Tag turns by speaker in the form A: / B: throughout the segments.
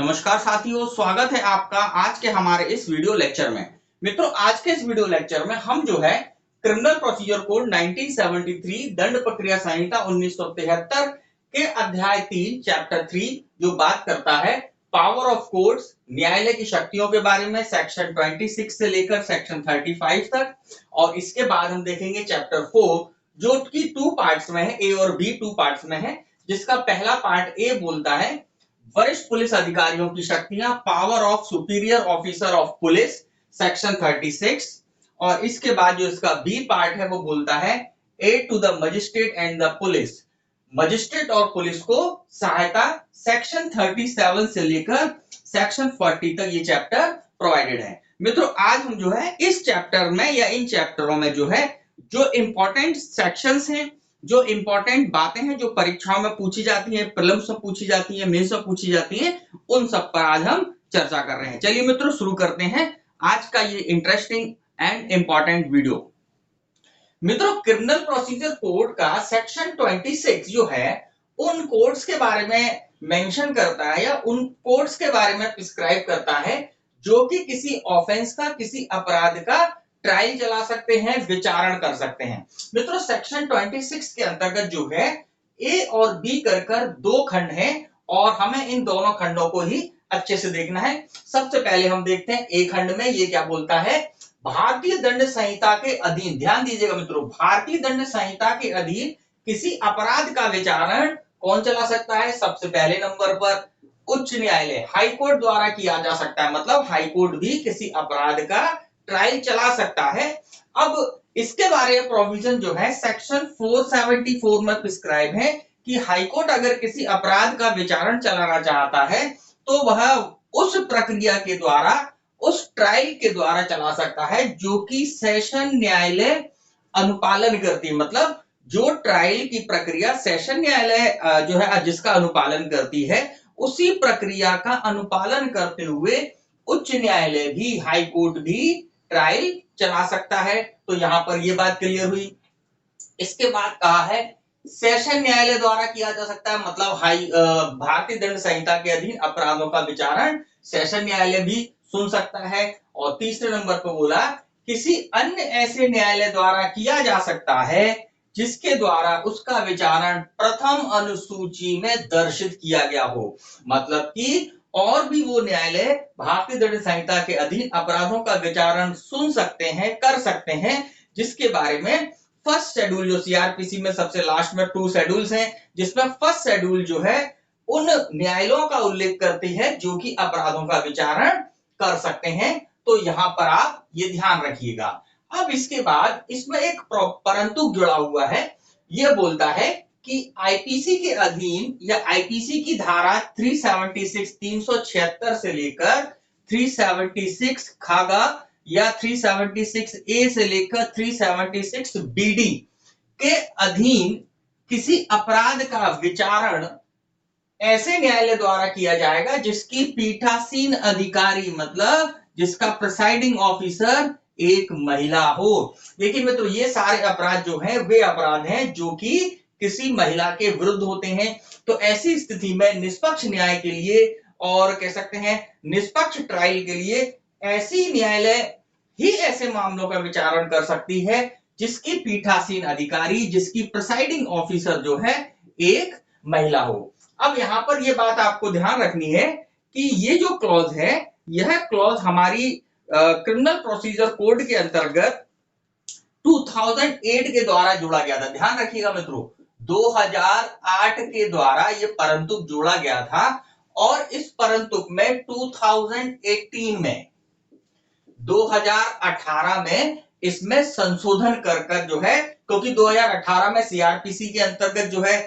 A: नमस्कार साथियों, स्वागत है आपका आज के हमारे इस वीडियो लेक्चर में। मित्रों, आज के इस वीडियो लेक्चर में हम जो है क्रिमिनल प्रोसीजर कोड 1973 दंड प्रक्रिया संहिता 1973 के अध्याय 3 चैप्टर 3 जो बात करता है पावर ऑफ कोर्ट्स, न्यायालय की शक्तियों के बारे में, सेक्शन 26 से लेकर सेक्शन 35 तक। और इसके बाद हम देखेंगे चैप्टर 4 जो कि 2 पार्ट्स में है, ए और बी 2 पार्ट्स में है, जिसका पहला पार्ट ए बोलता है वरिष्ठ पुलिस अधिकारियों की शक्तियां, power of superior officer of police, section 36। और इसके बाद जो इसका बी पार्ट है वो बोलता है aid to the magistrate and the police, magistrate और पुलिस को सहायता, सेक्शन 37 से लेकर सेक्शन 40 तक ये चैप्टर प्रोवाइडेड है। मित्रों, आज हम जो है इस चैप्टर में या इन चैप्टरों में जो है जो इंपॉर्टेंट सेक्शंस हैं, जो इंपॉर्टेंट बातें हैं जो परीक्षाओं में पूछी जाती हैं, प्रीलिम्स में पूछी जाती हैं, मेंस में पूछी जाती हैं, उन सब पर आज हम चर्चा कर रहे हैं। चलिए मित्रों, शुरू करते हैं आज का ये इंटरेस्टिंग एंड इंपॉर्टेंट वीडियो। मित्रों, क्रिमिनल प्रोसीजर कोड का सेक्शन 26 जो है उन कोड्स के बारे में मेंशन करता है या उन कोड्स के बारे में प्रिस्क्राइब करता है जो कि किसी ऑफेंस का, किसी अपराध का ट्रायल चला सकते हैं, विचारण कर सकते हैं। मित्रों, सेक्शन 26 के अंतर्गत जो है ए और बी कर 2 खंड हैं और हमें इन दोनों खंडों को ही अच्छे से देखना है। सबसे पहले हम देखते हैं ए खंड में ये क्या बोलता है। भारतीय दंड संहिता के अधीन, ध्यान दीजिएगा मित्रों, भारतीय दंड संहिता के अधीन किसी अपराध का विचारण कौन चला सकता है? सबसे पहले नंबर पर उच्च न्यायालय, हाई कोर्ट द्वारा किया जा सकता है। मतलब हाई कोर्ट भी किसी अपराध का ट्रायल चला सकता है। अब इसके बारे में प्रोविजन जो है सेक्शन 474 में प्रिस्क्राइब है कि हाईकोर्ट अगर किसी अपराध का विचारण चलाना चाहता है तो वह उस प्रक्रिया के द्वारा, उस ट्रायल के द्वारा चला सकता है जो कि सेशन न्यायालय अनुपालन करती है। मतलब जो ट्रायल की प्रक्रिया सेशन न्यायालय जो है जिसका अनुपालन करती है, उसी प्रक्रिया का अनुपालन करते हुए उच्च न्यायालय भी, हाई कोर्ट भी ट्रायल चला सकता है। तो यहां पर यह बात क्लियर हुई। इसके बाद कहा है सेशन न्यायालय द्वारा किया जा सकता है। मतलब भारतीय दंड संहिता के अधीन अपराधों का विचारण सेशन न्यायालय भी सुन सकता है। और तीसरे नंबर पर बोला किसी अन्य ऐसे न्यायालय द्वारा किया जा सकता है जिसके द्वारा उसका विचारण प्रथम अनुसूची में दर्शित किया गया हो। मतलब कि और भी वो न्यायालय भारतीय दंड संहिता के अधीन अपराधों का विचारण सुन सकते हैं, कर सकते हैं, जिसके बारे में फर्स्ट शेड्यूल जो सीआरपीसी में सबसे लास्ट में 2 शेड्यूल्स हैं, जिसमें फर्स्ट शेड्यूल जो है उन न्यायालयों का उल्लेख करती है जो कि अपराधों का विचारण कर सकते हैं। तो यहां पर आप ये ध्यान रखिएगा। अब इसके बाद इसमें एक परंतु जुड़ा हुआ है। यह बोलता है कि आईपीसी के अधीन या आईपीसी की धारा 376 से लेकर 376 खागा या 376 ए से लेकर 376 बीडी के अधीन किसी अपराध का विचारण ऐसे न्यायालय द्वारा किया जाएगा जिसकी पीठासीन अधिकारी, मतलब जिसका प्रिसाइडिंग ऑफिसर एक महिला हो। देखिए मित्रों, ये सारे अपराध जो हैं वे अपराध हैं जो कि किसी महिला के विरुद्ध होते हैं। तो ऐसी स्थिति में निष्पक्ष न्याय के लिए और कह सकते हैं निष्पक्ष ट्रायल के लिए ऐसी न्यायालय ही ऐसे मामलों का विचारण कर सकती है जिसकी पीठासीन अधिकारी, जिसकी प्रिसाइडिंग ऑफिसर जो है एक महिला हो। अब यहां पर यह बात आपको ध्यान रखनी है कि ये जो क्लॉज है, यह क्लॉज हमारी क्रिमिनल प्रोसीजर कोड के अंतर्गत 2008 के द्वारा जोड़ा गया था। ध्यान रखिएगा मित्रों, 2008 के द्वारा ये परंतुक जोड़ा गया था और इस परंतुक में 2018 में इसमें संशोधन कर जो है, क्योंकि 2018 में सीआरपीसी के अंतर्गत जो है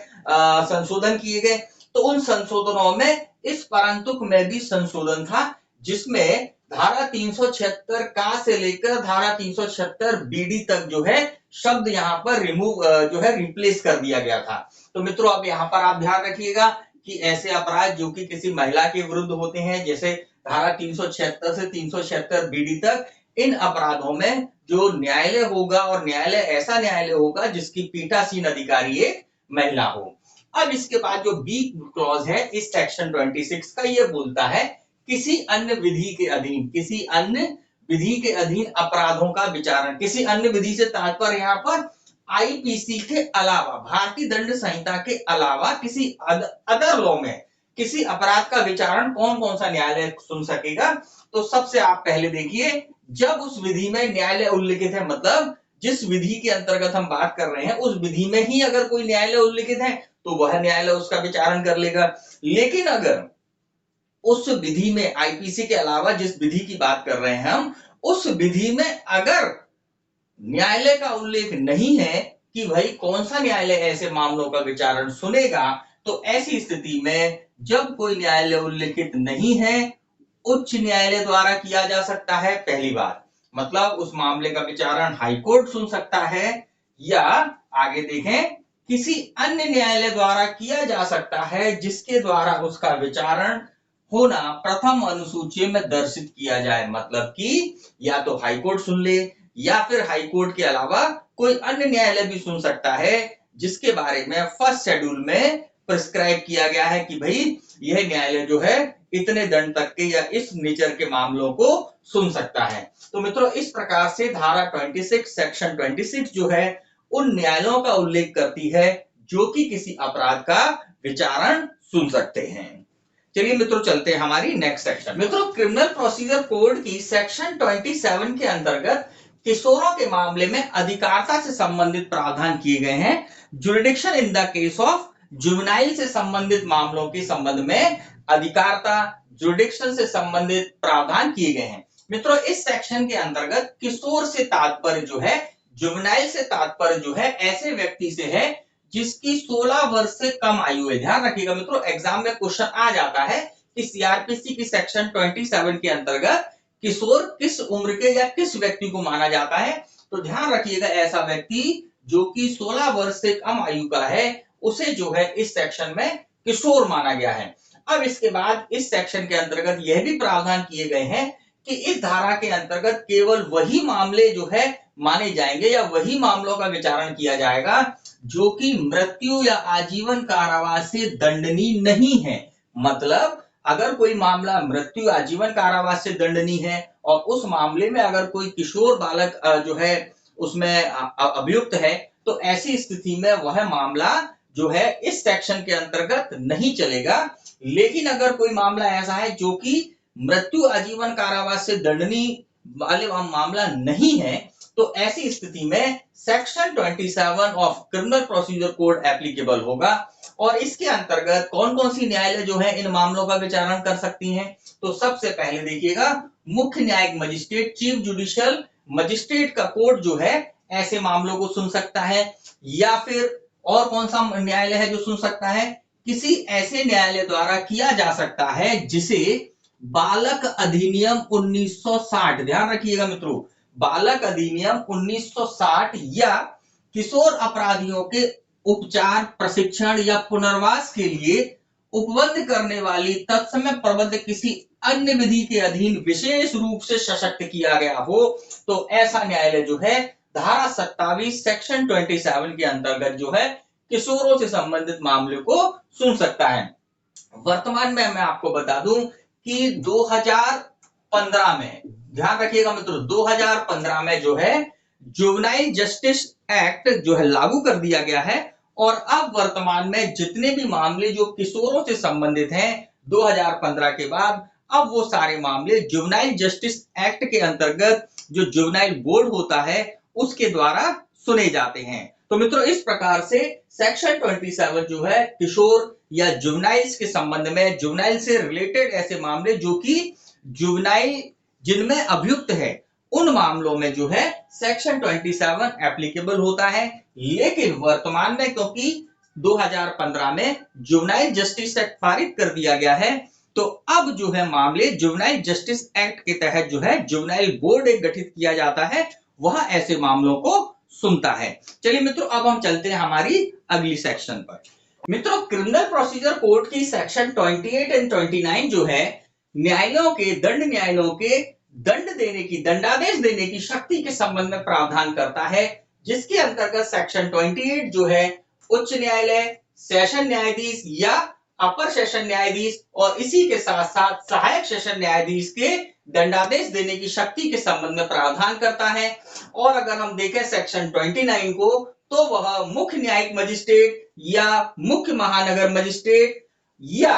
A: संशोधन किए गए, तो उन संशोधनों में इस परंतुक में भी संशोधन था जिसमें धारा 376 का से लेकर धारा 376 बीडी तक जो है शब्द यहां पर रिमूव जो है रिप्लेस कर दिया गया था। तो मित्रों, अब यहां पर आप ध्यान रखिएगा कि ऐसे अपराध जो कि किसी महिला के विरुद्ध होते हैं, जैसे धारा 376 से 376 बीडी तक, इन अपराधों में जो न्यायालय होगा और न्यायालय ऐसा न्यायालय होगा जिसकी पीठासीन अधिकारी एक महिला हो। अब इसके बाद जो बी क्लॉज है इस सेक्शन 26 का, ये बोलता है किसी अन्य विधि के अधीन अपराधों का विचारण। किसी अन्य विधि से तात्पर्य यहाँ पर आईपीसी के अलावा, भारतीय दंड संहिता के अलावा किसी अदर लॉ में किसी अपराध का विचारण कौन कौन सा न्यायालय सुन सकेगा। तो सबसे आप पहले देखिए, जब उस विधि में न्यायालय उल्लिखित है, मतलब जिस विधि के अंतर्गत हम बात कर रहे हैं उस विधि में ही अगर कोई न्यायालय उल्लिखित है तो वह न्यायालय उसका विचारण कर लेगा। लेकिन अगर उस विधि में आईपीसी के अलावा जिस विधि की बात कर रहे हैं हम, उस विधि में अगर न्यायालय का उल्लेख नहीं है कि भाई कौन सा न्यायालय ऐसे मामलों का विचारण सुनेगा, तो ऐसी स्थिति में जब कोई न्यायालय उल्लेखित नहीं है, उच्च न्यायालय द्वारा किया जा सकता है। पहली बात, मतलब उस मामले का विचारण हाईकोर्ट सुन सकता है, या आगे देखें किसी अन्य न्यायालय द्वारा किया जा सकता है जिसके द्वारा उसका विचारण होना प्रथम अनुसूची में दर्शित किया जाए। मतलब कि या तो हाईकोर्ट सुन ले, या फिर हाईकोर्ट के अलावा कोई अन्य न्यायालय भी सुन सकता है जिसके बारे में फर्स्ट शेड्यूल में प्रिस्क्राइब किया गया है कि भाई यह न्यायालय जो है इतने दंड तक के या इस नेचर के मामलों को सुन सकता है। तो मित्रों, इस प्रकार से धारा 26 सेक्शन 26 जो है उन न्यायालयों का उल्लेख करती है जो कि किसी अपराध का विचारण सुन सकते हैं। चलिए मित्रों, चलते हैं हमारी नेक्स्ट सेक्शन। मित्रों, क्रिमिनल प्रोसीजर कोड की सेक्शन 27 के अंतर्गत किशोरों के मामले में अधिकारिता से संबंधित प्रावधान किए गए हैं। Jurisdiction in the case of juvenile से संबंधित मामलों के संबंध में अधिकारिता, जुरिडिक्शन से संबंधित प्रावधान किए गए हैं। मित्रों, इस सेक्शन के अंतर्गत किशोर से तात्पर्य जो है, जुवेनाइल से तात्पर्य जो है ऐसे व्यक्ति से है जिसकी 16 वर्ष से कम आयु है। ध्यान रखिएगा मित्रों, एग्जाम में क्वेश्चन आ जाता है कि सीआरपीसी की सेक्शन 27 के अंतर्गत किशोर किस उम्र के या किस व्यक्ति को माना जाता है। तो ध्यान रखिएगा, ऐसा व्यक्ति जो कि 16 वर्ष से कम आयु का है उसे जो है इस सेक्शन में किशोर माना गया है। अब इसके बाद इस सेक्शन के अंतर्गत यह भी प्रावधान किए गए हैं कि इस धारा के अंतर्गत केवल वही मामले जो है माने जाएंगे या वही मामलों का विचारण किया जाएगा जो कि मृत्यु या आजीवन कारावास से दंडनीय नहीं है। मतलब अगर कोई मामला मृत्यु आजीवन कारावास से दंडनीय है और उस मामले में अगर कोई किशोर बालक जो है उसमें अभियुक्त है, तो ऐसी स्थिति में वह मामला जो है इस सेक्शन के अंतर्गत नहीं चलेगा। लेकिन अगर कोई मामला ऐसा है जो कि मृत्यु आजीवन कारावास से दंडनीय वाले मामला नहीं है, तो ऐसी स्थिति में section 27 of criminal procedure code applicable होगा। और इसके अंतर्गत कौन कौन सी न्यायालय जो है इन मामलों का विचारण कर सकती हैं। तो सबसे पहले देखिएगा, मुख्य न्यायिक मजिस्ट्रेट, चीफ जुडिशियल मजिस्ट्रेट का कोर्ट जो है ऐसे मामलों को सुन सकता है। या फिर और कौन सा न्यायालय है जो सुन सकता है, किसी ऐसे न्यायालय द्वारा किया जा सकता है जिसे बालक अधिनियम 1960, ध्यान रखिएगा मित्रों, बालक अधिनियम 1960 या किशोर अपराधियों के उपचार, प्रशिक्षण या पुनर्वास के लिए उपबद्ध करने वाली तत्समय प्रबद्ध किसी अन्य विधि के अधीन विशेष रूप से सशक्त किया गया हो, तो ऐसा न्यायालय जो है धारा 27 सेक्शन 27 के अंतर्गत जो है किशोरों से संबंधित मामले को सुन सकता है। वर्तमान में मैं आपको बता दूं कि 2015 में, ध्यान रखिएगा मित्रों, 2015 में जो है जुवेनाइल जस्टिस एक्ट जो है लागू कर दिया गया है। और अब वर्तमान में जितने भी मामले जो किशोरों से संबंधित हैं 2015 के बाद, अब वो सारे मामले जुवेनाइल जस्टिस एक्ट के अंतर्गत जो जुवेनाइल बोर्ड होता है उसके द्वारा सुने जाते हैं। तो मित्रों, इस प्रकार से सेक्शन 27 जो है किशोर या जुवेनाइल्स के संबंध में, जुवेनाइल से रिलेटेड ऐसे मामले जो कि जुवेनाइल जिनमें अभियुक्त है उन मामलों में जो है सेक्शन 27 एप्लीकेबल होता है। लेकिन वर्तमान में क्योंकि 2015 में जुवेनाइल जस्टिस एक्ट पारित कर दिया गया है, तो अब जो है मामले जुवेनाइल जस्टिस एक्ट के तहत जो है जुवेनाइल बोर्ड एक गठित किया जाता है, वह ऐसे मामलों को सुनता है। चलिए मित्रों, अब हम चलते हैं हमारी अगली सेक्शन पर। मित्रों, क्रिमिनल प्रोसीजर कोड की सेक्शन 28 एंड 29 जो है न्यायालयों के, दंड न्यायालयों के दंड देने की, दंडादेश देने की शक्ति के संबंध में प्रावधान करता है, जिसके अंतर्गत सेक्शन 28 जो है उच्च न्यायालय, सेशन न्यायाधीश या अपर सेशन न्यायाधीश और इसी के साथ साथ सहायक सेशन न्यायाधीश के दंडादेश देने की शक्ति के संबंध में प्रावधान करता है। और अगर हम देखें सेक्शन 29 को, तो वह मुख्य न्यायिक मजिस्ट्रेट या मुख्य महानगर मजिस्ट्रेट या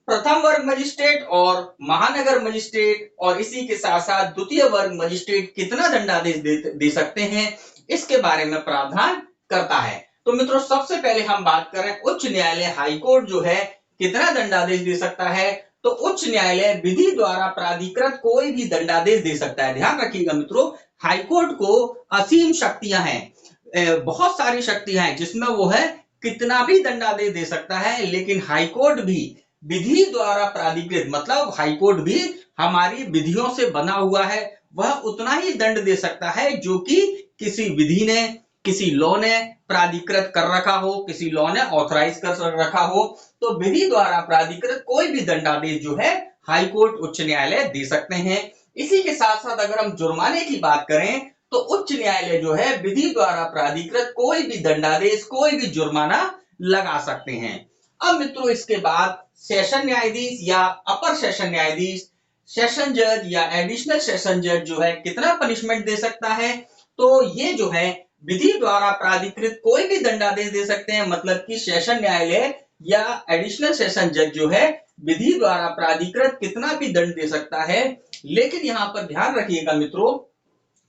A: प्रथम वर्ग मजिस्ट्रेट और महानगर मजिस्ट्रेट और इसी के साथ साथ द्वितीय वर्ग मजिस्ट्रेट कितना दंडादेश दे सकते हैं, इसके बारे में प्रावधान करता है। तो मित्रों, सबसे पहले हम बात करें उच्च न्यायालय हाई कोर्ट जो है कितना दंडादेश दे सकता है। तो उच्च न्यायालय विधि द्वारा प्राधिकृत कोई भी दंडादेश दे सकता है। ध्यान रखिएगा मित्रों, हाई कोर्ट को असीम शक्तियां हैं, बहुत सारी शक्तियां हैं, जिसमें वो है कितना भी दंडादेश दे सकता है। लेकिन हाई कोर्ट भी विधि द्वारा प्राधिकृत, मतलब हाई कोर्ट भी हमारी विधियों से बना हुआ है, वह उतना ही दंड दे सकता है जो कि किसी विधि ने, किसी लॉ ने प्राधिकृत कर रखा हो, किसी लॉ ने ऑथराइज कर रखा हो। तो विधि द्वारा प्राधिकृत कोई भी दंडादेश जो है हाई कोर्ट, उच्च न्यायालय दे सकते हैं। इसी के साथ साथ अगर हम जुर्माने की बात करें, तो उच्च न्यायालय जो है विधि द्वारा प्राधिकृत कोई भी दंडादेश, कोई भी जुर्माना लगा सकते हैं। अब मित्रों, इसके बाद सेशन न्यायाधीश या अपर सेशन न्यायाधीश, सेशन जज या एडिशनल सेशन जज जो है कितना पनिशमेंट दे सकता है। तो ये जो है विधि द्वारा प्राधिकृत कोई भी दंडादेश दे सकते हैं, मतलब कि सेशन न्यायालय या एडिशनल सेशन जज जो है विधि द्वारा प्राधिकृत कितना भी दंड दे सकता है। लेकिन यहां पर ध्यान रखिएगा मित्रों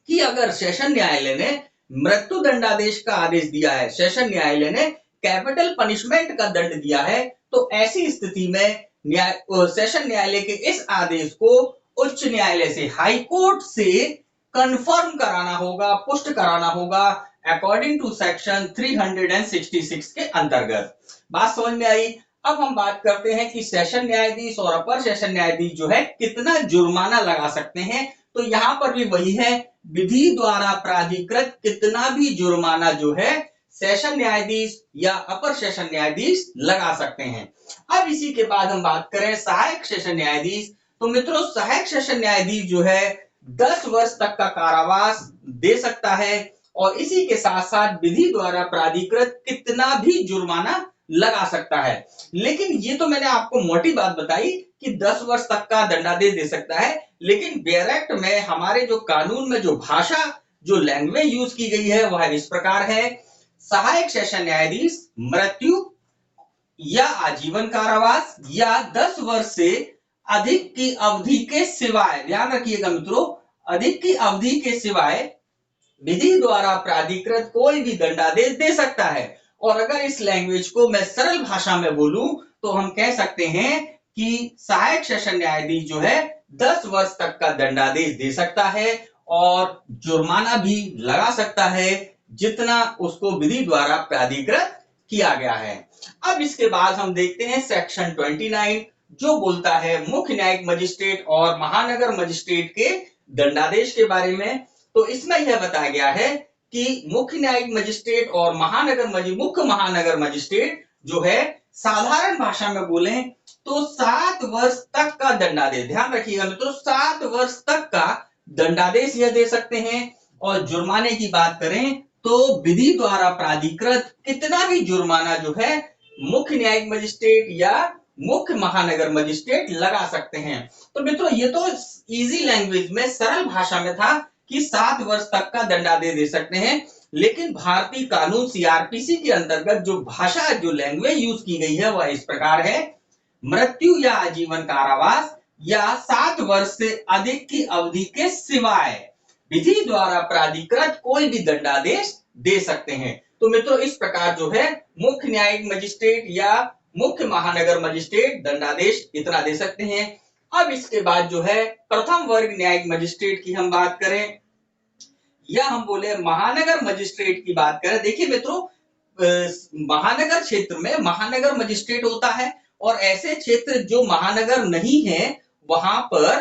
A: कि अगर सेशन न्यायालय ने मृत्यु दंडादेश का आदेश दिया है, सेशन न्यायालय ने कैपिटल पनिशमेंट का दंड दिया है, तो ऐसी स्थिति में सेशन न्यायालय के इस आदेश को उच्च न्यायालय से, हाई कोर्ट से कंफर्म कराना होगा, पुष्ट कराना होगा अकॉर्डिंग टू सेक्शन 366 के अंतर्गत। बात समझ में आई। अब हम बात करते हैं कि सेशन न्यायाधीश और अपर सेशन न्यायाधीश जो है कितना जुर्माना लगा सकते हैं। तो यहां पर भी वही है, विधि द्वारा प्राधिकृत कितना भी जुर्माना जो है सेशन न्यायाधीश या अपर सेशन न्यायाधीश लगा सकते हैं। अब इसी के बाद हम बात करें सहायक सेशन न्यायाधीश। तो मित्रों, सहायक सेशन न्यायाधीश जो है 10 वर्ष तक का कारावास दे सकता है और इसी के साथ साथ विधि द्वारा प्राधिकृत कितना भी जुर्माना लगा सकता है। लेकिन ये तो मैंने आपको मोटी बात बताई कि 10 वर्ष तक का दंडादेश दे सकता है, लेकिन बेयर एक्ट में हमारे जो कानून में जो भाषा, जो लैंग्वेज यूज की गई है वह इस प्रकार है, सहायक सेशन न्यायाधीश मृत्यु या आजीवन कारावास या 10 वर्ष से अधिक की अवधि के सिवाय, ध्यान रखिएगा मित्रों, अधिक की अवधि के सिवाय विधि द्वारा प्राधिकृत कोई भी दंडादेश दे सकता है। और अगर इस लैंग्वेज को मैं सरल भाषा में बोलूं तो हम कह सकते हैं कि सहायक सेशन न्यायाधीश जो है 10 वर्ष तक का दंडादेश दे सकता है और जुर्माना भी लगा सकता है जितना उसको विधि द्वारा प्राधिकृत किया गया है। अब इसके बाद हम देखते हैं सेक्शन 29 जो बोलता है मुख्य न्यायिक मजिस्ट्रेट और महानगर मजिस्ट्रेट के दंडादेश के बारे में। तो इसमें यह बताया गया है कि मुख्य न्यायिक मजिस्ट्रेट और मुख्य महानगर मजिस्ट्रेट जो है साधारण भाषा में बोले तो 7 वर्ष तक का दंडादेश, ध्यान रखिएगा मित्रों, 7 वर्ष तक का दंडादेश यह दे सकते हैं। और जुर्माने की बात करें तो विधि द्वारा प्राधिकृत कितना भी जुर्माना जो है मुख्य न्यायिक मजिस्ट्रेट या मुख्य महानगर मजिस्ट्रेट लगा सकते हैं। तो मित्रों, ये तो इजी लैंग्वेज में, सरल भाषा में था कि 7 वर्ष तक का दंडादेश दे सकते हैं। लेकिन भारतीय कानून सीआरपीसी के अंतर्गत जो भाषा, जो लैंग्वेज यूज की गई है वह इस प्रकार है, मृत्यु या आजीवन कारावास या 7 वर्ष से अधिक की अवधि के सिवाय विधि द्वारा प्राधिकृत कोई भी दंडादेश दे सकते हैं। तो मित्रों, इस प्रकार जो है मुख्य न्यायिक मजिस्ट्रेट या मुख्य महानगर मजिस्ट्रेट दंडादेश इतना दे सकते हैं। अब इसके बाद जो है प्रथम वर्ग न्यायिक मजिस्ट्रेट की हम बात करें या हम बोले महानगर मजिस्ट्रेट की बात करें। देखिए मित्रों, महानगर क्षेत्र में महानगर मजिस्ट्रेट होता है और ऐसे क्षेत्र जो महानगर नहीं है वहां पर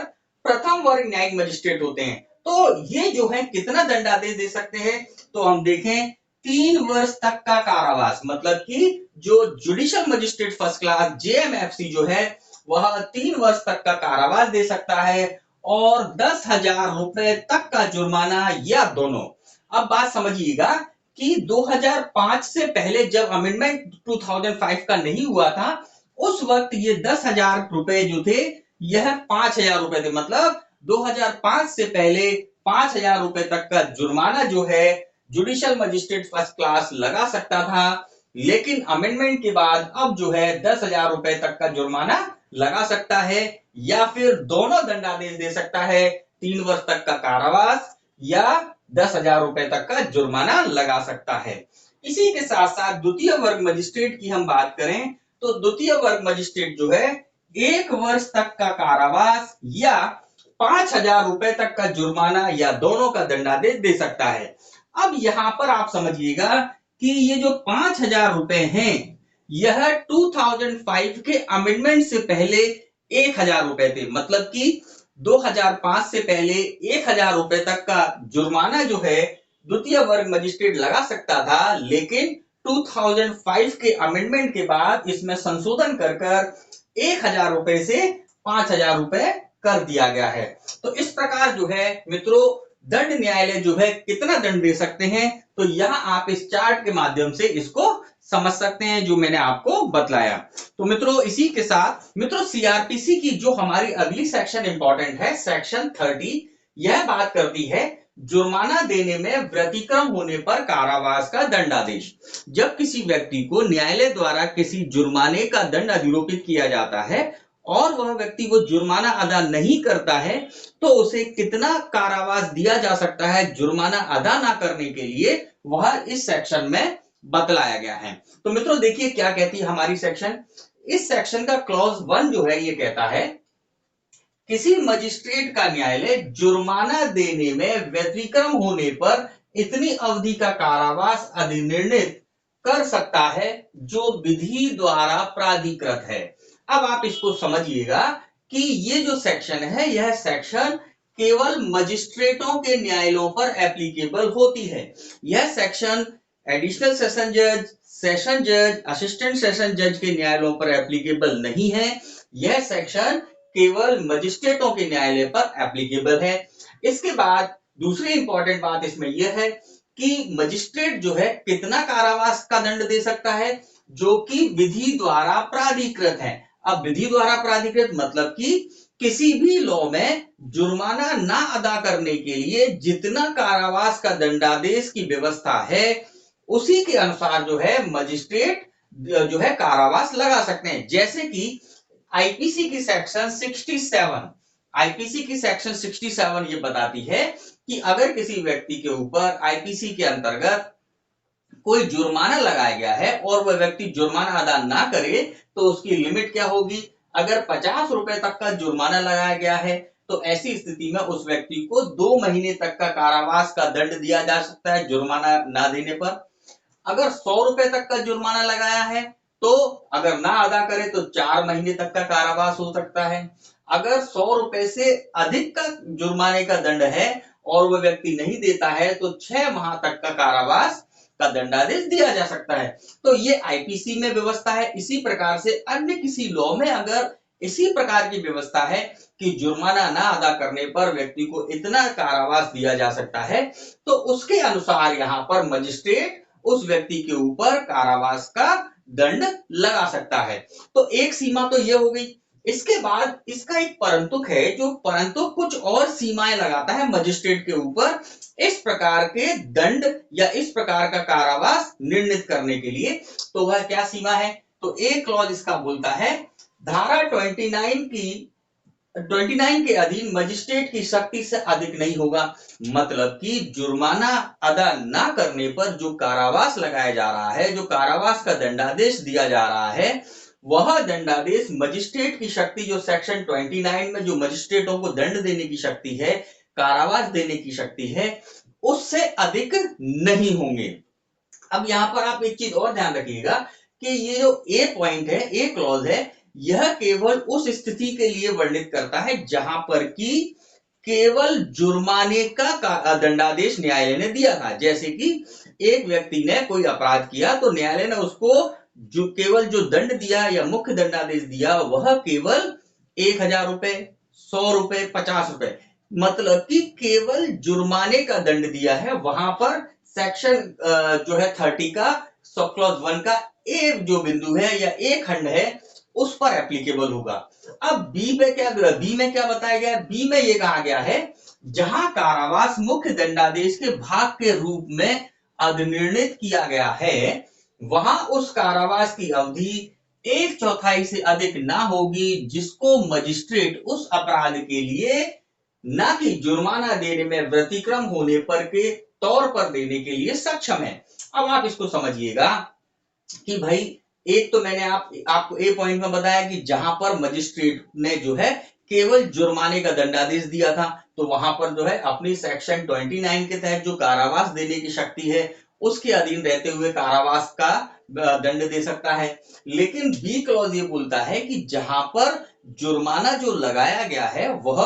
A: प्रथम वर्ग न्यायिक मजिस्ट्रेट होते हैं। तो ये जो है कितना दंडादेश दे सकते हैं, तो हम देखें 3 वर्ष तक का कारावास, मतलब कि जो judicial magistrate first class JMFC जो है वह 3 वर्ष तक का कारावास दे सकता है और 10,000 रुपए तक का जुर्माना या दोनों। अब बात समझिएगा कि 2005 से पहले जब अमेंडमेंट 2005 का नहीं हुआ था, उस वक्त ये 10,000 रुपए जो थे यह 5,000 रुपए थे। मतलब 2005 से पहले 5,000 रुपए तक का जुर्माना जो है जुडिशियल मजिस्ट्रेट फर्स्ट क्लास लगा सकता था, लेकिन अमेंडमेंट के बाद अब जो है 10,000 रुपए तक का जुर्माना लगा सकता है, या फिर दोनों दंडादेश दे सकता है, 3 वर्ष तक का कारावास या 10,000 रुपए तक का जुर्माना लगा सकता है। इसी के साथ साथ द्वितीय वर्ग मजिस्ट्रेट की हम बात करें तो द्वितीय वर्ग मजिस्ट्रेट जो है 1 वर्ष तक का कारावास या 5,000 रुपए तक का जुर्माना या दोनों का दंडादेश दे सकता है। अब यहां पर आप समझिएगा कि ये जो 5,000 रुपए हैं यह 2005 के अमेंडमेंट से पहले 1,000 रुपए थे। मतलब कि 2005 से पहले 1,000 रुपए तक का जुर्माना जो है द्वितीय वर्ग मजिस्ट्रेट लगा सकता था, लेकिन 2005 के अमेंडमेंट के बाद इसमें संशोधन कर 1,000 रुपए से 5,000 रुपए कर दिया गया है। तो इस प्रकार जो है मित्रों दंड न्यायालय जो है कितना दंड दे सकते हैं, तो यहां आप इस चार्ट के माध्यम से इसको समझ सकते हैं जो मैंने आपको बतलाया। तो मित्रों इसी के साथ मित्रों सीआरपीसी की जो हमारी अगली सेक्शन इंपॉर्टेंट है, सेक्शन 30, यह बात करती है जुर्माना देने में व्यतिक्रम होने पर कारावास का दंडादेश। जब किसी व्यक्ति को न्यायालय द्वारा किसी जुर्माने का दंड अधिरोपित किया जाता है और वह व्यक्ति वो जुर्माना अदा नहीं करता है, तो उसे कितना कारावास दिया जा सकता है जुर्माना अदा ना करने के लिए, वह इस सेक्शन में बतलाया गया है। तो मित्रों देखिए क्या कहती है हमारी सेक्शन। इस सेक्शन का क्लॉज 1 जो है ये कहता है किसी मजिस्ट्रेट का न्यायालय जुर्माना देने में व्यतिक्रम होने पर इतनी अवधि का कारावास अधिनिर्णित कर सकता है जो विधि द्वारा प्राधिकृत है। अब आप इसको समझिएगा कि ये जो सेक्शन है यह सेक्शन केवल मजिस्ट्रेटों के न्यायालयों पर एप्लीकेबल होती है। यह सेक्शन एडिशनल सेशन जज, असिस्टेंट सेशन जज के न्यायालयों पर एप्लीकेबल नहीं है। यह सेक्शन केवल मजिस्ट्रेटों के न्यायालय पर एप्लीकेबल है। इसके बाद दूसरी इंपॉर्टेंट बात इसमें यह है कि मजिस्ट्रेट जो है कितना कारावास का दंड दे सकता है, जो कि विधि द्वारा प्राधिकृत है। अब विधि द्वारा प्राधिकृत मतलब कि किसी भी लॉ में जुर्माना ना अदा करने के लिए जितना कारावास का दंडादेश की व्यवस्था है उसी के अनुसार जो है मजिस्ट्रेट जो है कारावास लगा सकते हैं। जैसे कि आईपीसी की सेक्शन 67 ये बताती है कि अगर किसी व्यक्ति के ऊपर आईपीसी के अंतर्गत कोई जुर्माना लगाया गया है और वह व्यक्ति जुर्माना अदा ना करे तो उसकी लिमिट क्या होगी। अगर 50 रुपए तक का जुर्माना लगाया गया है तो ऐसी स्थिति में उस व्यक्ति को 2 महीने तक का कारावास का दंड दिया जा सकता है जुर्माना ना देने पर। अगर 100 रुपए तक का जुर्माना लगाया है तो अगर ना अदा करे तो 4 महीने तक का कारावास हो सकता है। अगर 100 रुपए से अधिक का जुर्माने का दंड है और वह व्यक्ति नहीं देता है तो 6 माह तक का कारावास का दंडादेश दिया जा सकता है। तो ये आईपीसी में व्यवस्था है। इसी प्रकार से अन्य किसी लॉ में अगर इसी प्रकार की व्यवस्था है कि जुर्माना ना अदा करने पर व्यक्ति को इतना कारावास दिया जा सकता है, तो उसके अनुसार यहाँ पर मजिस्ट्रेट उस व्यक्ति के ऊपर कारावास का दंड लगा सकता है। तो एक सीमा तो ये हो गई। इसके बाद इसका एक परंतुक है जो परंतुक कुछ और सीमाएं लगाता है मजिस्ट्रेट के ऊपर इस प्रकार के दंड या इस प्रकार का कारावास निर्णित करने के लिए। तो वह क्या सीमा है, तो एक क्लॉज इसका बोलता है धारा 29 के अधीन मजिस्ट्रेट की शक्ति से अधिक नहीं होगा। मतलब कि जुर्माना अदा ना करने पर जो कारावास लगाया जा रहा है, जो कारावास का दंडादेश दिया जा रहा है, वह दंडादेश मजिस्ट्रेट की शक्ति जो सेक्शन 29 में जो मजिस्ट्रेटों को दंड देने की शक्ति है, कारावास देने की शक्ति है, उससे अधिक नहीं होंगे। अब यहां पर आप एक चीज और ध्यान रखिएगा कि ये जो ए पॉइंट है, ए क्लॉज है, यह केवल उस स्थिति के लिए वर्णित करता है जहां पर कि केवल जुर्माने का दंडादेश न्यायालय ने दिया था। जैसे कि एक व्यक्ति ने कोई अपराध किया तो न्यायालय ने उसको जो केवल जो दंड दिया या मुख्य दंडादेश दिया वह केवल 1,000 रुपए, 100 रुपए, 50 रुपए, मतलब कि केवल जुर्माने का दंड दिया है। वहां पर सेक्शन जो है 30 का सब क्लॉज 1 का ए जो बिंदु है या ए खंड है उस पर एप्लीकेबल होगा। अब बी में क्या बताया गया है? बी में ये कहा गया है जहां कारावास मुख्य दंडादेश के भाग के रूप में अधिनिर्णित किया गया है वहां उस कारावास की अवधि 1/4 से अधिक ना होगी जिसको मजिस्ट्रेट उस अपराध के लिए ना कि जुर्माना देने में व्यतिक्रम होने पर के तौर पर देने के लिए सक्षम है। अब आप इसको समझिएगा कि भाई एक तो मैंने आपको ए पॉइंट में बताया कि जहां पर मजिस्ट्रेट ने जो है केवल जुर्माने का दंडादेश दिया था तो वहां पर जो है अपनी सेक्शन 29 के तहत जो कारावास देने की शक्ति है उसके अधीन रहते हुए कारावास का दंड दे सकता है। लेकिन बी क्लॉज ये बोलता है कि जहां पर जुर्माना जो लगाया गया है वह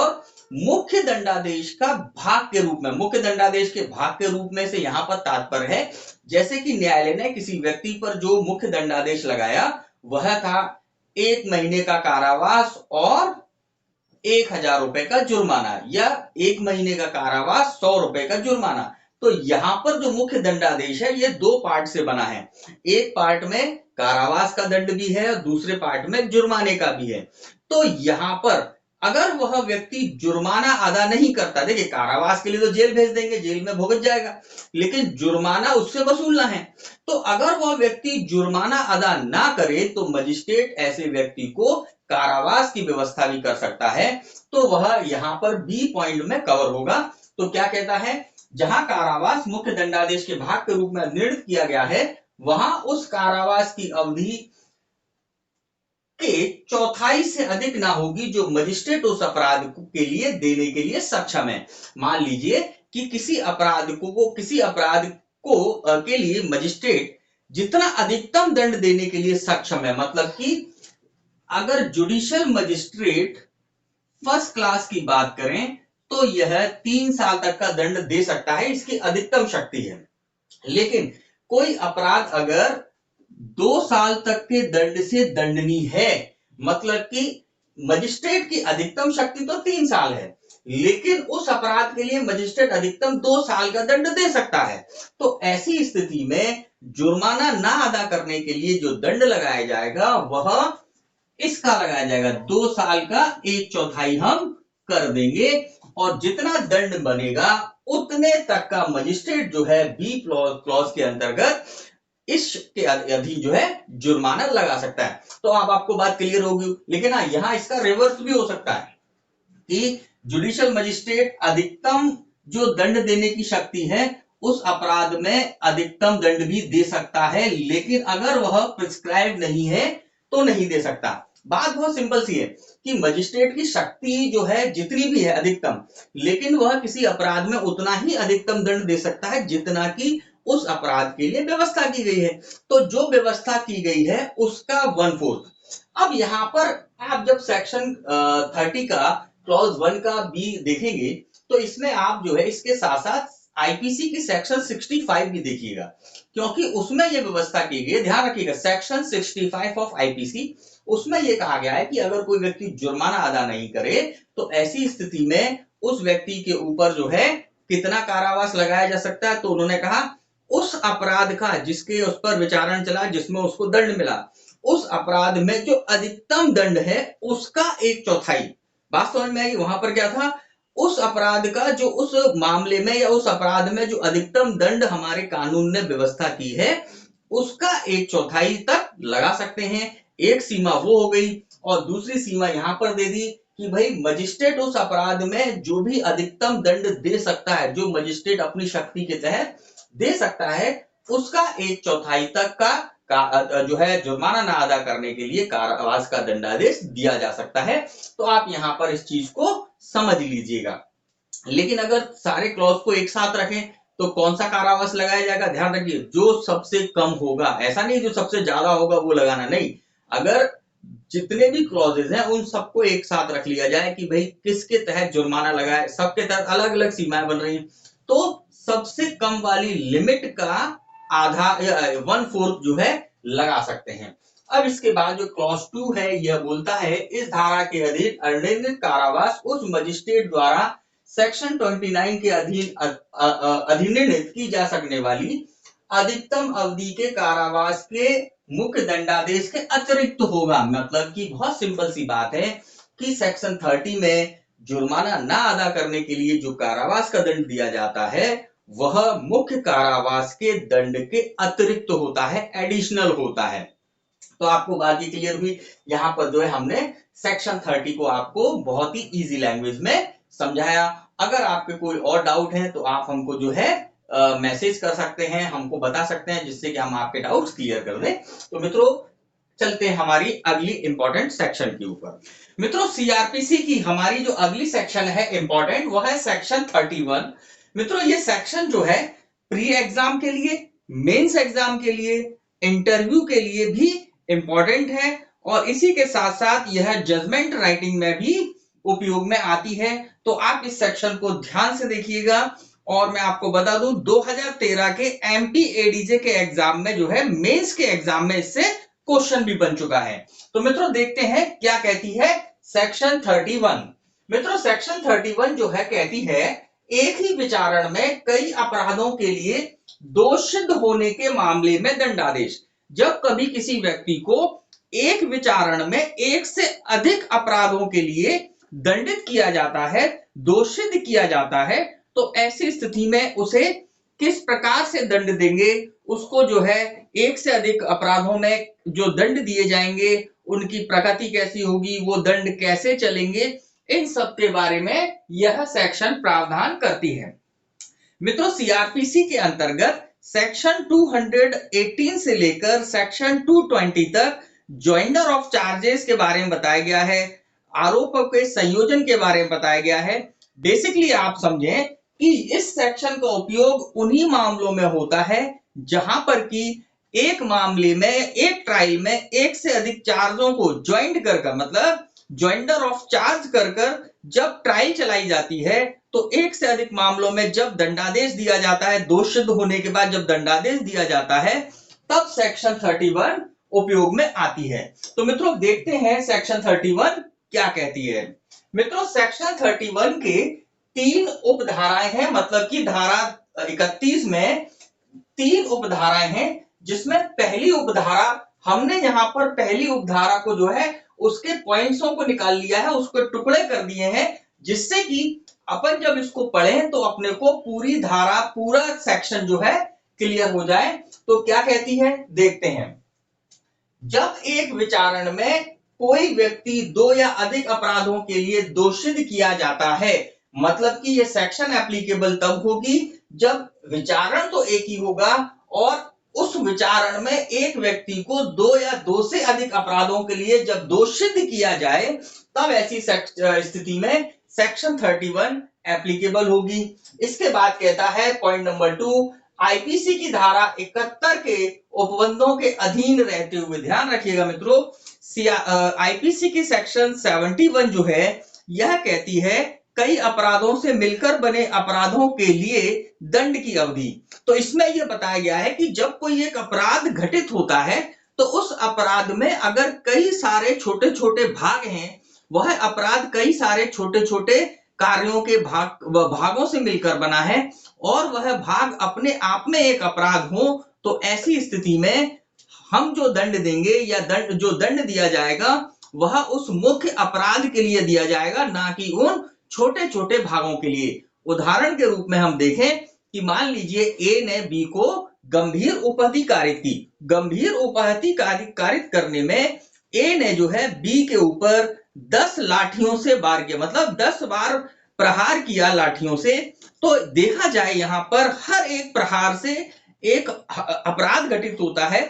A: मुख्य दंडादेश का भाग के रूप में, मुख्य दंडादेश के भाग के रूप में से यहां पर तात्पर्य है जैसे कि न्यायालय ने किसी व्यक्ति पर जो मुख्य दंडादेश लगाया वह था 1 महीने का कारावास और 1000 रुपए का जुर्माना या 1 महीने का कारावास 100 रुपए का जुर्माना। तो यहां पर जो मुख्य दंडादेश है ये 2 पार्ट से बना है, एक पार्ट में कारावास का दंड भी है और दूसरे पार्ट में जुर्माने का भी है। तो यहां पर अगर वह व्यक्ति जुर्माना अदा नहीं करता, देखिए कारावास के लिए तो जेल भेज देंगे, जेल में भुगत जाएगा, लेकिन जुर्माना उससे वसूलना है। तो अगर वह व्यक्ति जुर्माना अदा ना करे तो मजिस्ट्रेट ऐसे व्यक्ति को कारावास की व्यवस्था भी कर सकता है। तो वह यहां पर बी पॉइंट में कवर होगा। तो क्या कहता है, जहां कारावास मुख्य दंडादेश के भाग के रूप में निर्णित किया गया है वहां उस कारावास की अवधि के 1/4 से अधिक ना होगी जो मजिस्ट्रेट उस अपराध के लिए देने के लिए सक्षम है। मान लीजिए कि किसी अपराध को के लिए मजिस्ट्रेट जितना अधिकतम दंड देने के लिए सक्षम है, मतलब कि अगर जुडिशियल मजिस्ट्रेट फर्स्ट क्लास की बात करें तो यह 3 साल तक का दंड दे सकता है, इसकी अधिकतम शक्ति है। लेकिन कोई अपराध अगर 2 साल तक के दंड से दंडनीय है, मतलब कि मजिस्ट्रेट की अधिकतम शक्ति तो 3 साल है लेकिन उस अपराध के लिए मजिस्ट्रेट अधिकतम 2 साल का दंड दे सकता है। तो ऐसी स्थिति में जुर्माना ना अदा करने के लिए जो दंड लगाया जाएगा वह इसका लगाया जाएगा 2 साल का 1/4 हम कर देंगे और जितना दंड बनेगा उतने तक का मजिस्ट्रेट जो है बी क्लॉज के अंतर्गत इसके अधीन जो है जुर्माना लगा सकता है। तो अब आपको बात क्लियर होगी। लेकिन हाँ, यहां इसका रिवर्स भी हो सकता है कि जुडिशियल मजिस्ट्रेट अधिकतम जो दंड देने की शक्ति है उस अपराध में अधिकतम दंड भी दे सकता है, लेकिन अगर वह प्रिस्क्राइब नहीं है तो नहीं दे सकता। बात बहुत सिंपल सी है कि मजिस्ट्रेट की शक्ति जो है जितनी भी है अधिकतम, लेकिन वह किसी अपराध में उतना ही अधिकतम दंड दे सकता है जितना कि उस अपराध के लिए व्यवस्था की गई है। तो जो व्यवस्था की गई है उसका 1/4। अब यहां पर आप जब सेक्शन 30 का क्लॉज 1 का बी देखेंगे तो इसमें आप जो है इसके साथ साथ आईपीसी की सेक्शन 65 भी देखिएगा, क्योंकि उसमें यह व्यवस्था की गई है। ध्यान रखिएगा, सेक्शन 65 ऑफ आईपीसी, उसमें यह कहा गया है कि अगर कोई व्यक्ति जुर्माना अदा नहीं करे तो ऐसी स्थिति में उस व्यक्ति के ऊपर जो है कितना कारावास लगाया जा सकता है। तो उन्होंने कहा उस अपराध का जिसके उस पर विचारण चला, जिसमें उसको दंड मिला, उस अपराध में जो अधिकतम दंड है उसका 1/4। बात समझ में आई? वहां पर क्या था, उस अपराध का जो उस मामले में या उस अपराध में जो अधिकतम दंड हमारे कानून ने व्यवस्था की है उसका 1/4 तक लगा सकते हैं। एक सीमा वो हो गई और दूसरी सीमा यहां पर दे दी कि भाई मजिस्ट्रेट उस अपराध में जो भी अधिकतम दंड दे सकता है, जो मजिस्ट्रेट अपनी शक्ति के तहत दे सकता है, उसका 1/4 तक का जो है जुर्माना ना अदा करने के लिए कारावास का दंडादेश दिया जा सकता है। तो आप यहां पर इस चीज को समझ लीजिएगा। लेकिन अगर सारे क्लॉज को एक साथ रखें तो कौन सा कारावास लगाया जाएगा? ध्यान रखिए, जो सबसे कम होगा, ऐसा नहीं जो सबसे ज्यादा होगा वो लगाना नहीं। अगर जितने भी क्लॉजेज हैं उन सबको एक साथ रख लिया जाए कि भाई किसके तहत जुर्माना लगाए, सबके तहत अलग अलग सीमाएं बन रही हैं, तो सबसे कम वाली लिमिट का आधा 1/4 जो है लगा सकते हैं। अब इसके बाद जो क्लॉज 2 है यह बोलता है इस धारा के अधीन अनिर्णित कारावास उस मजिस्ट्रेट द्वारा सेक्शन 29 के अधीन अधिनिर्णित की जा सकने वाली अधिकतम अवधि के कारावास के मुख्य दंडादेश के अतिरिक्त होगा। मतलब कि बहुत सिंपल सी बात है कि सेक्शन 30 में जुर्माना ना अदा करने के लिए जो कारावास का दंड दिया जाता है वह मुख्य कारावास के दंड के अतिरिक्त होता है, एडिशनल होता है। तो आपको बात ये क्लियर हुई। यहाँ पर जो है हमने सेक्शन 30 को आपको बहुत ही इजी लैंग्वेज में समझाया। अगर आपके कोई और डाउट है तो आप हमको जो है मैसेज कर सकते हैं, हमको बता सकते हैं, जिससे कि हम आपके डाउट्स क्लियर कर दें। तो मित्रों चलते हैं हमारी अगली इंपॉर्टेंट सेक्शन के ऊपर। मित्रों सीआरपीसी की हमारी जो अगली सेक्शन है इंपॉर्टेंट, वह है सेक्शन 31। मित्रों ये सेक्शन जो है प्री एग्जाम के लिए, मेंस एग्जाम के लिए, इंटरव्यू के लिए भी इंपॉर्टेंट है और इसी के साथ साथ यह जजमेंट राइटिंग में भी उपयोग में आती है। तो आप इस सेक्शन को ध्यान से देखिएगा। और मैं आपको बता दूं 2013 के एमपी एडीजे के एग्जाम में जो है मेंस के एग्जाम में इससे क्वेश्चन भी बन चुका है। तो मित्रों देखते हैं क्या कहती है सेक्शन 31। मित्रों सेक्शन 31 जो है कहती है एक ही विचारण में कई अपराधों के लिए दोष सिद्ध होने के मामले में दंडादेश। जब कभी किसी व्यक्ति को एक विचारण में एक से अधिक अपराधों के लिए दंडित किया जाता है, दोषित किया जाता है, तो ऐसी स्थिति में उसे किस प्रकार से दंड देंगे, उसको जो है एक से अधिक अपराधों में जो दंड दिए जाएंगे उनकी प्रकृति कैसी होगी, वो दंड कैसे चलेंगे, इन सब के बारे में यह सेक्शन प्रावधान करती है। मित्रों सीआरपीसी के अंतर्गत सेक्शन 218 से लेकर सेक्शन 220 तक ज्वाइंडर ऑफ चार्जेस के बारे में बताया गया है, आरोपों के संयोजन के बारे में बताया गया है। बेसिकली आप समझें कि इस सेक्शन का उपयोग उन्हीं मामलों में होता है जहां पर कि एक मामले में, एक ट्रायल में एक से अधिक चार्जों को ज्वाइंट कर मतलब ज्वाइंडर ऑफ चार्ज कर जब ट्रायल चलाई जाती है, तो एक से अधिक मामलों में जब दंडादेश दिया जाता है, दोष सिद्ध होने के बाद जब दंडादेश दिया जाता है, तब सेक्शन 31 उपयोग में आती है। तो मित्रों देखते हैं सेक्शन 31 क्या कहती है। मित्रों सेक्शन 31 के 3 उपधाराएं हैं, मतलब कि धारा 31 में 3 उपधाराएं हैं, जिसमें पहली उपधारा हमने यहां पर पहली उपधारा को जो है उसके पॉइंट्सों को निकाल लिया है, उसको टुकड़े कर दिए हैं, जिससे कि अपन जब इसको पढ़ें तो अपने को पूरी धारा, पूरा सेक्शन जो है क्लियर हो जाए। तो क्या कहती है देखते हैं। जब एक विचारण में कोई व्यक्ति 2 या अधिक अपराधों के लिए दोषित किया जाता है, मतलब कि ये सेक्शन एप्लीकेबल तब होगी जब विचारण तो एक ही होगा और उस विचारण में एक व्यक्ति को 2 या 2 से अधिक अपराधों के लिए जब दोषित किया जाए, तब ऐसी स्थिति में सेक्शन 31 एप्लीकेबल होगी। इसके बाद कहता है पॉइंट नंबर 2, आईपीसी की धारा 71 के उपबंधों के अधीन रहते हुए, ध्यान रखिएगा मित्रों, आईपीसी की सेक्शन 71 जो है यह कहती है कई अपराधों से मिलकर बने अपराधों के लिए दंड की अवधि। तो इसमें यह बताया गया है कि जब कोई एक अपराध घटित होता है तो उस अपराध में अगर कई सारे छोटे छोटे भाग हैं, वह अपराध कई सारे छोटे छोटे कार्यों के भागों से मिलकर बना है और वह भाग अपने आप में एक अपराध हो, तो ऐसी स्थिति में हम जो दंड देंगे या जो दंड दिया जाएगा वह उस मुख्य अपराध के लिए दिया जाएगा, ना कि उन छोटे छोटे भागों के लिए। उदाहरण के रूप में हम देखें कि मान लीजिए ए ने बी को गंभीर उपहति कारित की। गंभीर उपहति कारित करने में ए ने जो है बी के ऊपर 10 लाठियों से वार किया, मतलब 10 बार प्रहार किया लाठियों से। तो देखा जाए यहां पर हर एक प्रहार से एक अपराध घटित होता है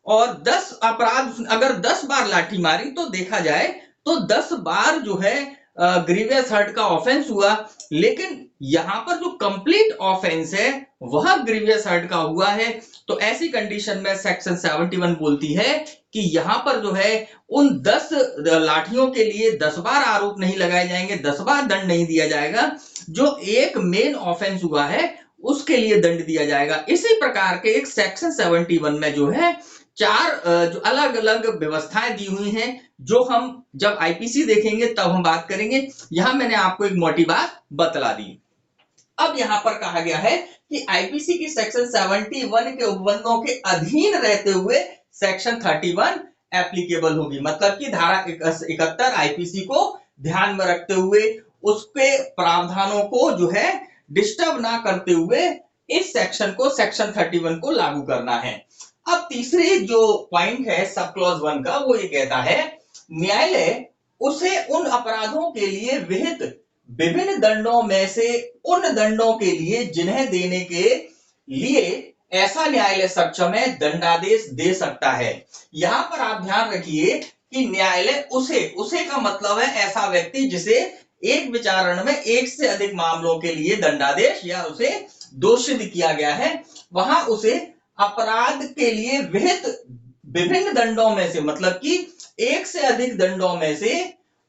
A: और 10 अपराध अगर 10 बार लाठी मारी तो देखा जाए तो 10 बार जो है ग्रीवियस हर्ट का ऑफेंस हुआ। लेकिन यहां पर जो कंप्लीट ऑफेंस है वह ग्रीवियस हर्ट का हुआ है। तो ऐसी कंडीशन में सेक्शन 71 बोलती है कि यहां पर जो है उन 10 लाठियों के लिए 10 बार आरोप नहीं लगाए जाएंगे, 10 बार दंड नहीं दिया जाएगा, जो एक मेन ऑफेंस हुआ है उसके लिए दंड दिया जाएगा। इसी प्रकार के एक सेक्शन 71 में जो है चार जो अलग अलग व्यवस्थाएं दी हुई हैं, जो हम जब आईपीसी देखेंगे तब हम बात करेंगे। यहां मैंने आपको एक मोटी बात बतला दी। अब यहां पर कहा गया है कि आईपीसी की सेक्शन 71 के उपबंधों के अधीन रहते हुए सेक्शन 31 एप्लीकेबल होगी। मतलब कि धारा 71 आईपीसी को ध्यान में रखते हुए उसके प्रावधानों को जो है डिस्टर्ब ना करते हुए इस सेक्शन को, सेक्शन 31 को लागू करना है। अब तीसरी जो पॉइंट है सब क्लॉज 1 का, वो ये कहता है न्यायालय उसे उन अपराधों के लिए विहित विभिन्न दंडों में से उन दंडों के लिए जिन्हें देने के लिए ऐसा न्यायालय सक्षम है दंडादेश दे सकता है। यहां पर आप ध्यान रखिए कि न्यायालय उसे का मतलब है ऐसा व्यक्ति जिसे एक विचारण में एक से अधिक मामलों के लिए दंडादेश या उसे दोषित किया गया है, वहां उसे अपराध के लिए विहित विभिन्न दंडों में से, मतलब कि एक से अधिक दंडों में से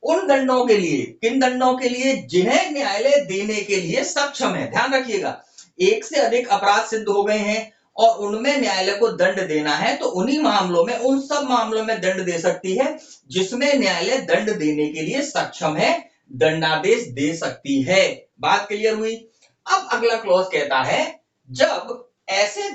A: उन दंडों के लिए, किन दंडों के लिए, जिन्हें न्यायालय देने के लिए सक्षम है। ध्यान रखिएगा, एक से अधिक अपराध सिद्ध हो गए हैं और उनमें न्यायालय को दंड देना है, तो उन्हीं मामलों में, उन सब मामलों में दंड दे सकती है जिसमें न्यायालय दंड देने के लिए सक्षम है, दंडादेश दे सकती है। बात क्लियर हुई। अब अगला क्लॉज कहता है जब ऐसा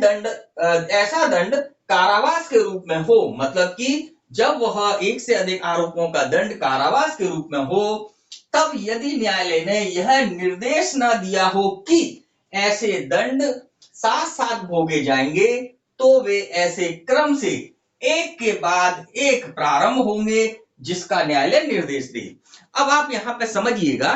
A: दंड कारावास के रूप में हो, मतलब कि जब वह एक से अधिक आरोपों का दंड कारावास के रूप में हो, तब यदि न्यायालय ने यह निर्देश ना दिया हो कि ऐसे दंड साथ साथ भोगे जाएंगे, तो वे ऐसे क्रम से एक के बाद एक प्रारंभ होंगे जिसका न्यायालय निर्देश दे। अब आप यहां पे समझिएगा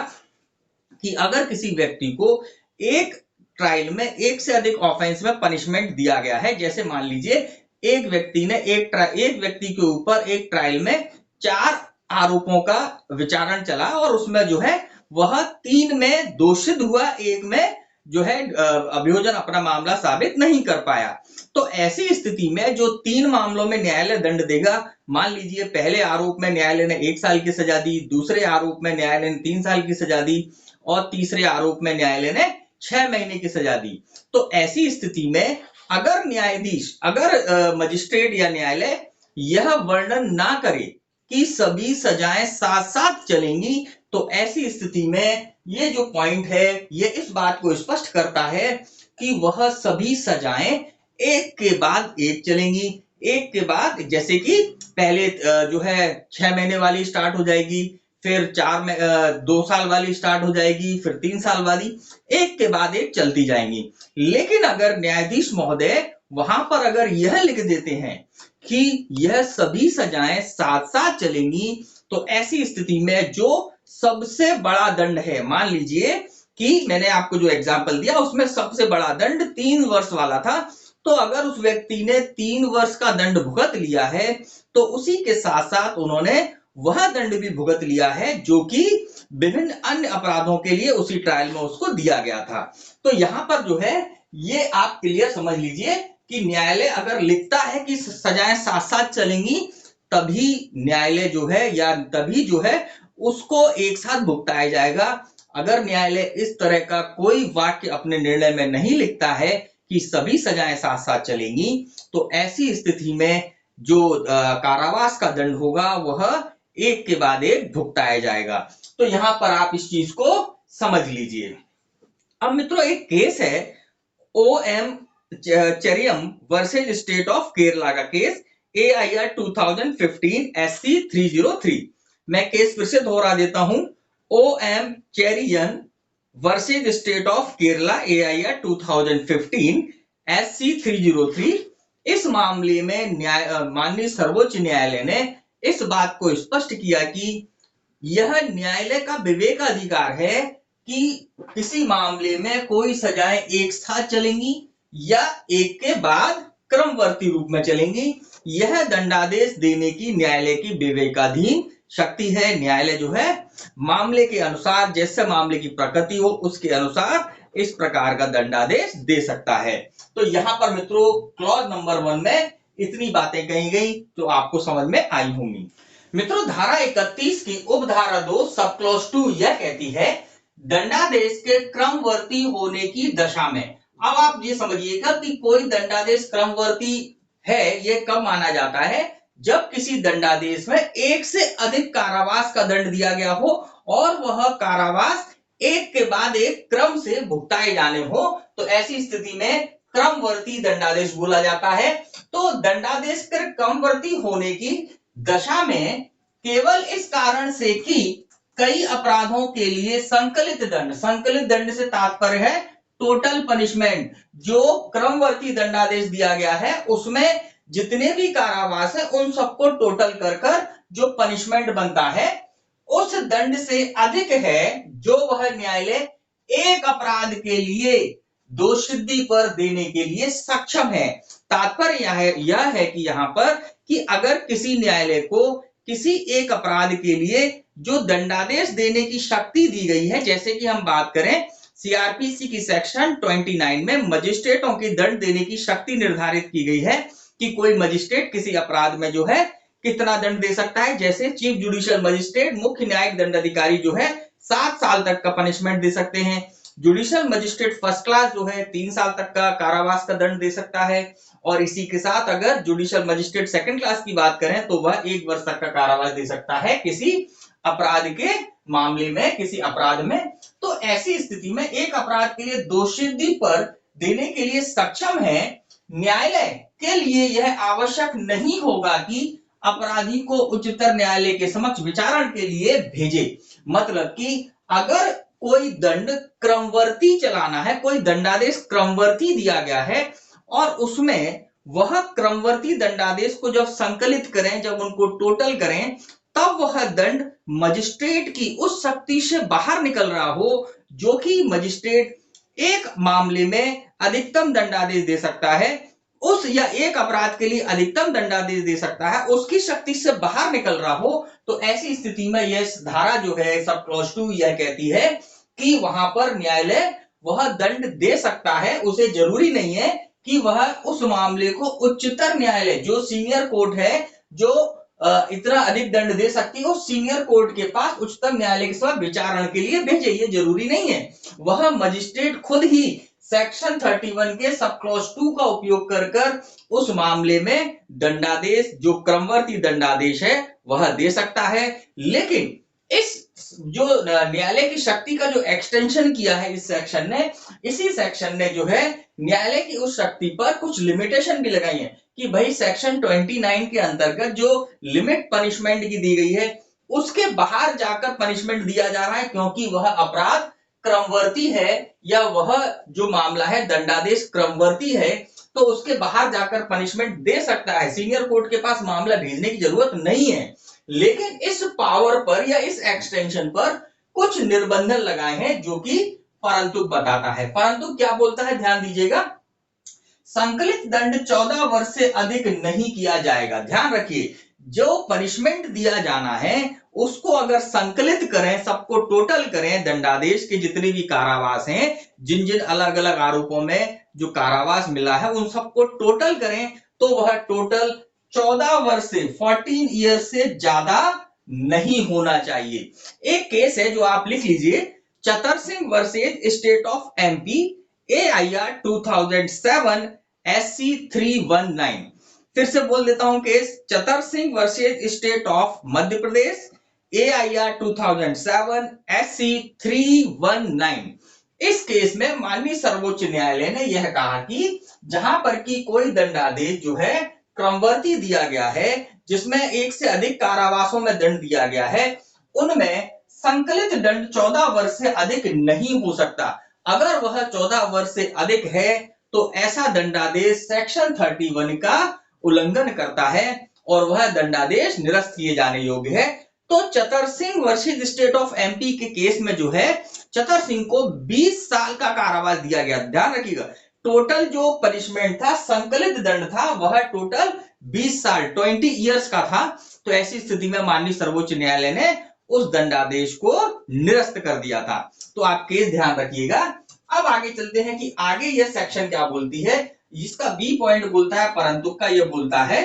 A: कि अगर किसी व्यक्ति को एक ट्रायल में एक से अधिक ऑफेंस में पनिशमेंट दिया गया है, जैसे मान लीजिए एक व्यक्ति ने एक व्यक्ति के ऊपर एक ट्रायल में 4 आरोपों का विचारण चला और उसमें जो है वह 3 में दोषित हुआ, एक में जो है अभियोजन अपना मामला साबित नहीं कर पाया। तो ऐसी स्थिति में जो 3 मामलों में न्यायालय दंड देगा, मान लीजिए पहले आरोप में न्यायालय ने 1 साल की सजा दी, दूसरे आरोप में न्यायालय ने 3 साल की सजा दी और तीसरे आरोप में न्यायालय ने 6 महीने की सजा दी। तो ऐसी स्थिति में अगर न्यायाधीश, अगर मजिस्ट्रेट या न्यायालय यह वर्णन ना करे कि सभी सजाएं साथ साथ चलेंगी, तो ऐसी स्थिति में ये जो पॉइंट है ये इस बात को स्पष्ट करता है कि वह सभी सजाएं एक के बाद एक चलेंगी। एक के बाद, जैसे कि पहले जो है 6 महीने वाली स्टार्ट हो जाएगी, फिर 2 साल वाली स्टार्ट हो जाएगी, फिर 3 साल वाली, एक के बाद एक चलती जाएंगी। लेकिन अगर न्यायाधीश महोदय वहां पर अगर यह लिख देते हैं कि यह सभी सजाएं साथ साथ चलेंगी, तो ऐसी स्थिति में जो सबसे बड़ा दंड है, मान लीजिए कि मैंने आपको जो एग्जाम्पल दिया उसमें सबसे बड़ा दंड 3 वर्ष वाला था, तो अगर उस व्यक्ति ने 3 वर्ष का दंड भुगत लिया है, तो उसी के साथ साथ उन्होंने वह दंड भी भुगत लिया है जो कि विभिन्न अन्य अपराधों के लिए उसी ट्रायल में उसको दिया गया था। तो यहां पर जो है ये आप क्लियर समझ लीजिए कि न्यायालय अगर लिखता है कि सजाएं साथ साथ चलेंगी, तभी न्यायालय जो है या तभी जो है उसको एक साथ भुगताया जाएगा। अगर न्यायालय इस तरह का कोई वाक्य अपने निर्णय में नहीं लिखता है कि सभी सजाएं साथ साथ चलेंगी, तो ऐसी स्थिति में जो कारावास का दंड होगा वह एक के बाद एक भुगताया जाएगा। तो यहां पर आप इस चीज को समझ लीजिए। अब मित्रों एक केस है OM Cherian versus state of Kerala का केस, AIR 2015 SC 303। मैं केस फिर से दोहरा देता हूं, OM Cherian versus state of Kerala AIR 2015 SC 303। इस मामले में माननीय सर्वोच्च न्यायालय ने इस बात को स्पष्ट किया कि यह न्यायालय का विवेकाधिकार है कि किसी मामले में कोई सजाएं एक साथ चलेंगी या एक के बाद क्रमवर्ती रूप में चलेंगी। यह दंडादेश देने की न्यायालय की विवेकाधीन शक्ति है। न्यायालय जो है मामले के अनुसार, जैसे मामले की प्रकृति हो उसके अनुसार इस प्रकार का दंडादेश दे सकता है। तो यहां पर मित्रों क्लॉज नंबर 1 में इतनी बातें कही गई जो आपको समझ में आई होंगी। मित्रों धारा 31 की उपधारा 2 सब क्लॉज 2 यह कहती है दंडादेश के क्रमवर्ती होने की दशा में। अब आप ये समझिएगा कि कोई दंडादेश क्रमवर्ती है ये कब माना जाता है, जब किसी दंडादेश में एक से अधिक कारावास का दंड दिया गया हो और वह कारावास एक के बाद एक क्रम से भुगताए जाने हो, तो ऐसी स्थिति में क्रमवर्ती दंडादेश बोला जाता है। तो दंडादेश के क्रमवर्ती होने की दशा में केवल इस कारण से कि कई अपराधों के लिए संकलित दंड से तात्पर्य है टोटल पनिशमेंट, जो क्रमवर्ती दंडादेश दिया गया है उसमें जितने भी कारावास है उन सबको टोटल कर जो पनिशमेंट बनता है उस दंड से अधिक है जो वह न्यायालय एक अपराध के लिए दोषसिद्धि पर देने के लिए सक्षम है। तात्पर्य यह है कि यहाँ पर कि अगर किसी न्यायालय को किसी एक अपराध के लिए जो दंडादेश देने की शक्ति दी गई है, जैसे कि हम बात करें सीआरपीसी की सेक्शन 29 में मजिस्ट्रेटों की दंड देने की शक्ति निर्धारित की गई है कि कोई मजिस्ट्रेट किसी अपराध में जो है कितना दंड दे सकता है। जैसे चीफ जुडिशियल मजिस्ट्रेट मुख्य न्यायिक दंडाधिकारी जो है 7 साल तक का पनिशमेंट दे सकते हैं। जुडिशियल मजिस्ट्रेट फर्स्ट क्लास जो है 3 साल तक का कारावास का दंड दे सकता है। और इसी के साथ अगर जुडिशियल मजिस्ट्रेट सेकंड क्लास की बात करें तो वह 1 वर्ष तक का कारावास दे सकता है किसी अपराध के मामले में, किसी अपराध में। तो ऐसी स्थिति में एक अपराध के लिए दोषसिद्धि पर देने के लिए सक्षम है न्यायालय के लिए यह आवश्यक नहीं होगा कि अपराधी को उच्चतर न्यायालय के समक्ष विचारण के लिए भेजे। मतलब कि अगर कोई दंड क्रमवर्ती चलाना है, कोई दंडादेश क्रमवर्ती दिया गया है और उसमें वह क्रमवर्ती दंडादेश को जब संकलित करें, जब उनको टोटल करें, तब वह दंड मजिस्ट्रेट की उस शक्ति से बाहर निकल रहा हो जो कि मजिस्ट्रेट एक मामले में अधिकतम दंडादेश दे सकता है, उस या एक अपराध के लिए अधिकतम दंडादेश दे सकता है, उसकी शक्ति से बाहर निकल रहा हो, तो ऐसी स्थिति में यह धारा जो है सब क्लॉज 2 यह कहती है कि वहां पर न्यायालय वह दंड दे सकता है। उसे जरूरी नहीं है कि वह उस मामले को उच्चतर न्यायालय, जो सीनियर कोर्ट है, जो इतना अधिक दंड दे सकती है, उस सीनियर कोर्ट के पास उच्चतम न्यायालय के साथ विचारण के लिए भेजे, ये जरूरी नहीं है। वह मजिस्ट्रेट खुद ही सेक्शन 31 के सब क्लॉज 2 का उपयोग कर उस मामले में दंडादेश, जो क्रमवर्ती दंडादेश है, वह दे सकता है। लेकिन इस जो न्यायालय की शक्ति का जो एक्सटेंशन किया है इस सेक्शन ने, इसी सेक्शन ने जो है न्यायालय की उस शक्ति पर कुछ लिमिटेशन भी लगाई है कि भाई सेक्शन 29 के अंतर्गत जो लिमिट पनिशमेंट की दी गई है उसके बाहर जाकर पनिशमेंट दिया जा रहा है, क्योंकि वह अपराध क्रमवर्ती है या वह जो मामला है दंडादेश क्रमवर्ती है, तो उसके बाहर जाकर पनिशमेंट दे सकता है। सीनियर कोर्ट के पास मामला भेजने की जरूरत नहीं है। लेकिन इस पावर पर या इस एक्सटेंशन पर कुछ निर्बंधन लगाए हैं जो कि परंतु बताता है। परंतु क्या बोलता है, ध्यान दीजिएगा, संकलित दंड 14 वर्ष से अधिक नहीं किया जाएगा। ध्यान रखिए, जो पनिशमेंट दिया जाना है उसको अगर संकलित करें, सबको टोटल करें, दंडादेश के जितने भी कारावास हैं, जिन जिन अलग अलग आरोपों में जो कारावास मिला है उन सबको टोटल करें, तो वह टोटल 14 वर्ष से 14 ईयर से ज्यादा नहीं होना चाहिए। एक केस है जो आप लिख लीजिए, Chatar Singh versus state of MP AIR 2007 SC 319। फिर से बोल देता हूं case, Chatar Singh versus state of Madhya Pradesh AIR 2007 SC 319। इस केस में माननीय सर्वोच्च न्यायालय ने यह कहा कि जहां पर कि कोई दंडादेश जो है क्रमवर्ती दिया गया है, जिसमें एक से अधिक कारावासों में दंड दिया गया है, उनमें संकलित दंड 14 वर्ष से अधिक नहीं हो सकता। अगर वह 14 वर्ष से अधिक है तो ऐसा दंडादेश सेक्शन 31 का उल्लंघन करता है और वह दंडादेश निरस्त किए जाने योग्य है। तो Chatar Singh versus state of MP के केस में जो है चतर सिंह को 20 साल का कारावास दिया गया। ध्यान रखिएगा, टोटल जो पनिशमेंट था, संकलित दंड था, वह टोटल 20 साल 20 इयर्स का था। तो ऐसी स्थिति में माननीय सर्वोच्च न्यायालय ने उस दंडादेश को निरस्त कर दिया था। तो आप केस ध्यान रखिएगा। अब आगे चलते हैं कि आगे यह सेक्शन क्या बोलती है। इसका बी पॉइंट बोलता है, परंतु का यह बोलता है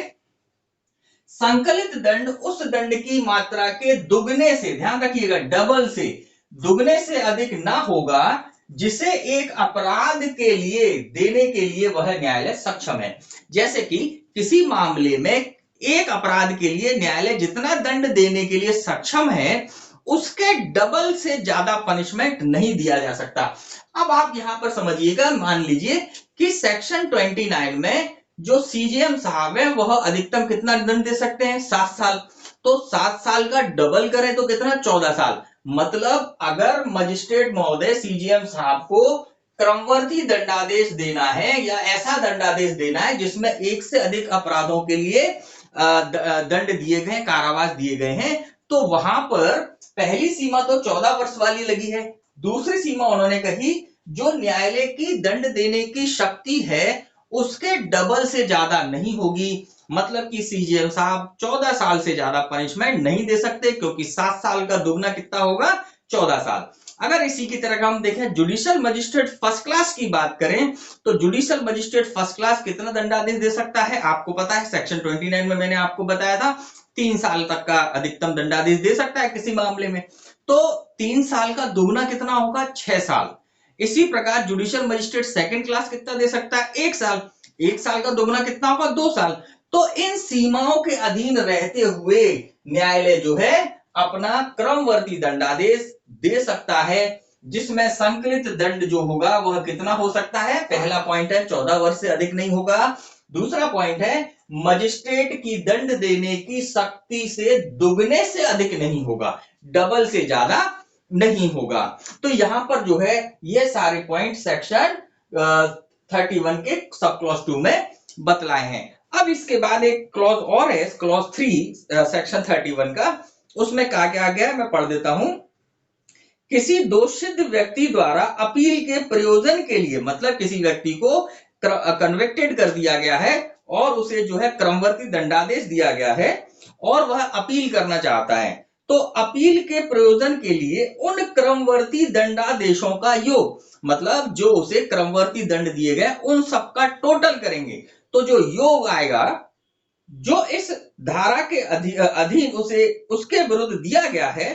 A: संकलित दंड उस दंड की मात्रा के दुगने से, ध्यान रखिएगा, डबल से, दुगने से अधिक ना होगा जिसे एक अपराध के लिए देने के लिए वह न्यायालय सक्षम है। जैसे कि किसी मामले में एक अपराध के लिए न्यायालय जितना दंड देने के लिए सक्षम है उसके डबल से ज्यादा पनिशमेंट नहीं दिया जा सकता। अब आप यहां पर समझिएगा, मान लीजिए कि सेक्शन 29 में जो सीजेएम साहब है वह अधिकतम कितना दंड दे सकते हैं, 7 साल। तो 7 साल का डबल करें तो कितना, 14 साल। मतलब अगर मजिस्ट्रेट महोदय सीजेएम साहब को क्रमवर्ती दंडादेश देना है या ऐसा दंडादेश देना है जिसमें एक से अधिक अपराधों के लिए दंड दिए गए, कारावास दिए गए हैं, तो वहां पर पहली सीमा तो 14 वर्ष वाली लगी है। दूसरी सीमा उन्होंने कही जो न्यायालय की दंड देने की शक्ति है उसके डबल से ज्यादा नहीं होगी। मतलब कि सीजेएम साहब 14 साल से ज्यादा पनिशमेंट नहीं दे सकते, क्योंकि 7 साल का दुगना कितना होगा, 14 साल। अगर इसी की तरह हम देखें जुडिशियल मजिस्ट्रेट फर्स्ट क्लास की बात करें, तो जुडिशियल मजिस्ट्रेट फर्स्ट क्लास कितना दंडादेश दे सकता है, आपको पता है सेक्शन 29 में मैंने आपको बताया था 3 साल तक का अधिकतम दंडादेश दे सकता है किसी मामले में। तो 3 साल का दुगना कितना होगा, 6 साल। इसी प्रकार जुडिशियल मजिस्ट्रेट सेकंड क्लास कितना दे सकता है, 1 साल। 1 साल का दुगना कितना होगा, 2 साल। तो इन सीमाओं के अधीन रहते हुए न्यायालय जो है अपना क्रमवर्ती दंडादेश दे सकता है, जिसमें संकलित दंड जो होगा वह कितना हो सकता है। पहला पॉइंट है 14 वर्ष से अधिक नहीं होगा। दूसरा पॉइंट है मजिस्ट्रेट की दंड देने की शक्ति से दुगने से अधिक नहीं होगा, डबल से ज्यादा नहीं होगा। तो यहां पर जो है ये सारे पॉइंट सेक्शन 31 के सब क्लॉज 2 में बतलाए हैं। अब इसके बाद एक क्लॉज और है, क्लॉज 3 सेक्शन 31 का, उसमें कहा गया है, मैं पढ़ देता हूं। किसी दोषित व्यक्ति द्वारा अपील के प्रयोजन के लिए, मतलब किसी व्यक्ति को कन्विक्टेड कर दिया गया है और उसे जो है क्रमवर्ती दंडादेश दिया गया है और वह अपील करना चाहता है, तो अपील के प्रयोजन के लिए उन क्रमवर्ती दंडादेशों का योग, मतलब जो उसे क्रमवर्ती दंड दिए गए उन सबका टोटल करेंगे, तो जो योग आएगा जो इस धारा के अधीन उसे उसके विरुद्ध दिया गया है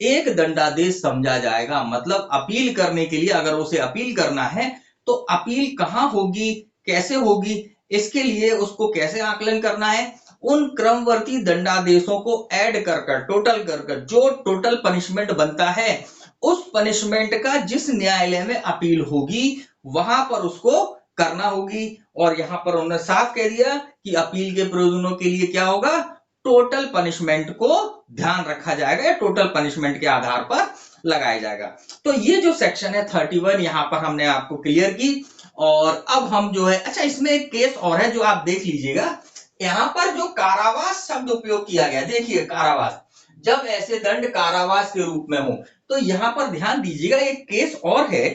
A: एक दंडादेश समझा जाएगा। मतलब अपील करने के लिए अगर उसे अपील करना है तो अपील कहां होगी, कैसे होगी, इसके लिए उसको कैसे आकलन करना है, उन क्रमवर्ती दंडादेशों को ऐड कर टोटल कर जो टोटल पनिशमेंट बनता है उस पनिशमेंट का जिस न्यायालय में अपील होगी वहां पर उसको करना होगी। और यहां पर उन्होंने साफ कह दिया कि अपील के प्रयोजनों के लिए क्या होगा, टोटल पनिशमेंट को ध्यान रखा जाएगा, टोटल पनिशमेंट के आधार पर लगाया जाएगा। तो ये जो सेक्शन है 31 यहां पर हमने आपको क्लियर की। और अब हम जो है, अच्छा इसमें एक केस और है जो आप देख लीजिएगा, यहां पर जो कारावास शब्द उपयोग किया गया, देखिए कारावास, जब ऐसे दंड कारावास के रूप में हो, तो यहां पर ध्यान दीजिएगा एक केस और है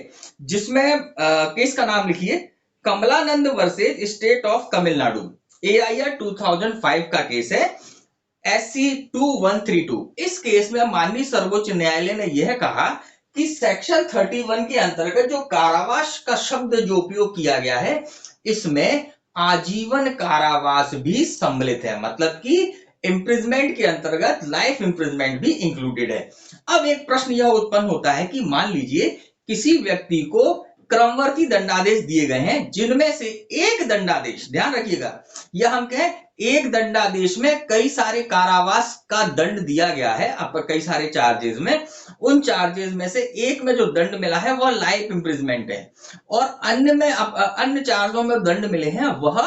A: जिसमें केस का नाम लिखिए, Kamalanand versus state of Tamil Nadu, AIR 2005 का केस है, SC 2132। इस केस में माननीय सर्वोच्च न्यायालय ने यह कहा कि सेक्शन 31 के अंतर्गत जो कारावास का शब्द जो उपयोग किया गया है इसमें आजीवन कारावास भी सम्मिलित है, मतलब कि इम्प्रिजमेंट के अंतर्गत लाइफ इम्प्रिजमेंट भी इंक्लूडेड है। अब एक प्रश्न यह उत्पन्न होता है कि मान लीजिए किसी व्यक्ति को क्रमवर्ती दंडादेश दिए गए हैं जिनमें से एक दंडादेश, ध्यान रखिएगा यह हम कहें एक दंडादेश में कई सारे कारावास का दंड दिया गया है, आपका कई सारे चार्जेस में, उन चार्जेस में से एक में जो दंड मिला है वह लाइफ इम्प्रिजमेंट है और अन्य में अन्य चार्जों में दंड मिले हैं वह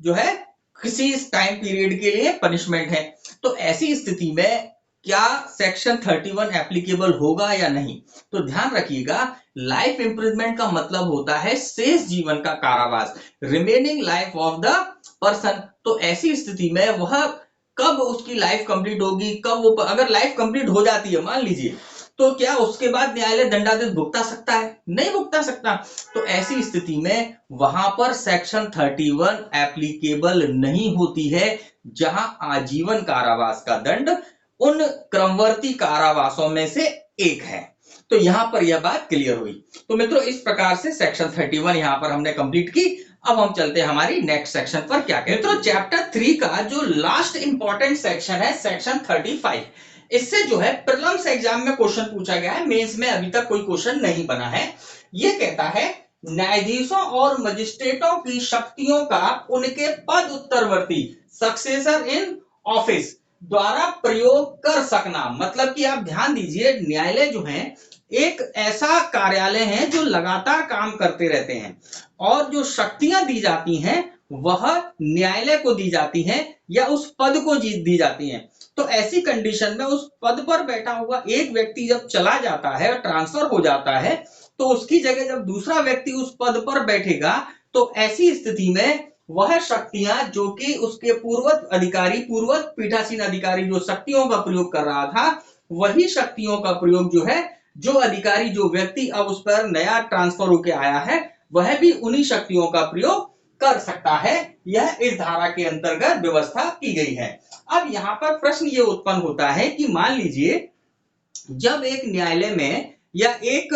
A: जो है किसी टाइम पीरियड के लिए पनिशमेंट है। तो ऐसी स्थिति में क्या सेक्शन 31 एप्लीकेबल होगा या नहीं, तो ध्यान रखिएगा लाइफ इम्प्रिजमेंट का मतलब होता है शेष जीवन का कारावास, remaining life of the person. तो ऐसी स्थिति में वह कब उसकी लाइफ कंप्लीट होगी, कब वो, अगर लाइफ कंप्लीट हो जाती है मान लीजिए, तो क्या उसके बाद न्यायालय दंडादेश भुगता सकता है, नहीं भुगता सकता। तो ऐसी स्थिति में वहां पर सेक्शन 31 एप्लीकेबल नहीं होती है जहां आजीवन कारावास का दंड उन क्रमवर्ती कारावासों में से एक है। तो यहां पर यह बात क्लियर हुई। तो मित्रों इस प्रकार से सेक्शन 31 यहां पर हमने कंप्लीट की। अब हम चलते हैं हमारी नेक्स्ट सेक्शन पर। क्या कहते हैं, मित्रों चैप्टर 3 का जो लास्ट इंपॉर्टेंट सेक्शन है सेक्शन 35, इससे जो है प्रीलिम्स एग्जाम में क्वेश्चन पूछा गया है, मेंस में अभी तक कोई क्वेश्चन नहीं बना है। ये कहता है न्यायाधीशों और मजिस्ट्रेटों की शक्तियों का उनके पद उत्तरवर्ती सक्सेसर इन ऑफिस द्वारा प्रयोग कर सकना। मतलब कि आप ध्यान दीजिए, न्यायालय जो है एक ऐसा कार्यालय है जो लगातार काम करते रहते हैं और जो शक्तियां दी जाती हैं वह न्यायालय को दी जाती हैं या उस पद को दी जाती हैं। तो ऐसी कंडीशन में उस पद पर बैठा हुआ एक व्यक्ति जब चला जाता है, ट्रांसफर हो जाता है, तो उसकी जगह जब दूसरा व्यक्ति उस पद पर बैठेगा तो ऐसी स्थिति में वह शक्तियां जो कि उसके पूर्वत अधिकारी, पूर्वत पीठासीन अधिकारी जो शक्तियों का प्रयोग कर रहा था, वही शक्तियों का प्रयोग जो है, जो अधिकारी, जो व्यक्ति अब उस पर नया ट्रांसफर होकर आया है, वह भी उन्हीं शक्तियों का प्रयोग कर सकता है। यह इस धारा के अंतर्गत व्यवस्था की गई है। अब यहाँ पर प्रश्न ये उत्पन्न होता है कि मान लीजिए जब एक न्यायालय में या एक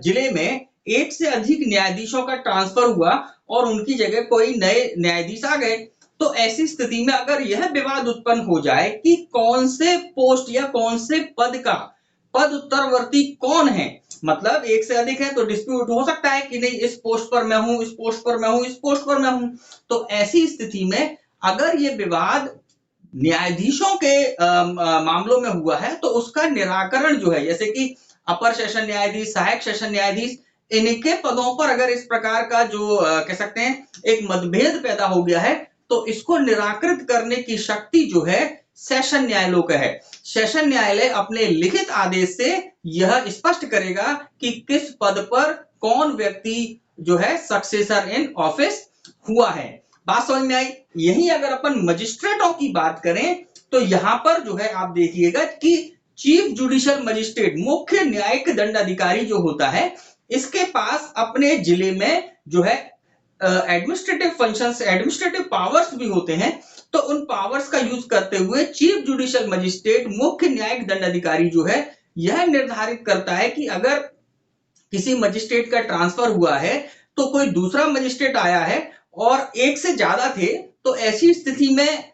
A: जिले में एक से अधिक न्यायाधीशों का ट्रांसफर हुआ और उनकी जगह कोई नए न्यायाधीश आ गए, तो ऐसी स्थिति में अगर यह विवाद उत्पन्न हो जाए कि कौन से पोस्ट या कौन से पद का पद उत्तरवर्ती कौन है, मतलब एक से अधिक है तो डिस्प्यूट हो सकता है कि नहीं इस पोस्ट पर मैं हूं, इस पोस्ट पर मैं हूं, इस पोस्ट पर मैं हूं। तो ऐसी स्थिति में अगर ये विवाद न्यायाधीशों के मामलों में हुआ है तो उसका निराकरण जो है, जैसे कि अपर सेशन न्यायाधीश, सहायक सेशन न्यायाधीश, इनके पदों पर अगर इस प्रकार का जो कह सकते हैं एक मतभेद पैदा हो गया है तो इसको निराकृत करने की शक्ति जो है सेशन न्यायालयों का है। सेशन न्यायालय अपने लिखित आदेश से यह स्पष्ट करेगा कि किस पद पर कौन व्यक्ति जो है सक्सेसर इन ऑफिस हुआ है। बात समझ में आई? यही अगर अपन मजिस्ट्रेटों की बात करें तो यहां पर जो है आप देखिएगा कि चीफ जुडिशियल मजिस्ट्रेट, मुख्य न्यायिक दंडाधिकारी जो होता है, इसके पास अपने जिले में जो है एडमिनिस्ट्रेटिव फंक्शंस, एडमिनिस्ट्रेटिव पावर्स भी होते हैं। तो उन पावर्स का यूज करते हुए चीफ जुडिशियल मजिस्ट्रेट, मुख्य न्यायिक दंडाधिकारी जो है, यह निर्धारित करता है कि अगर किसी मजिस्ट्रेट का ट्रांसफर हुआ है तो कोई दूसरा मजिस्ट्रेट आया है और एक से ज्यादा थे, तो ऐसी स्थिति में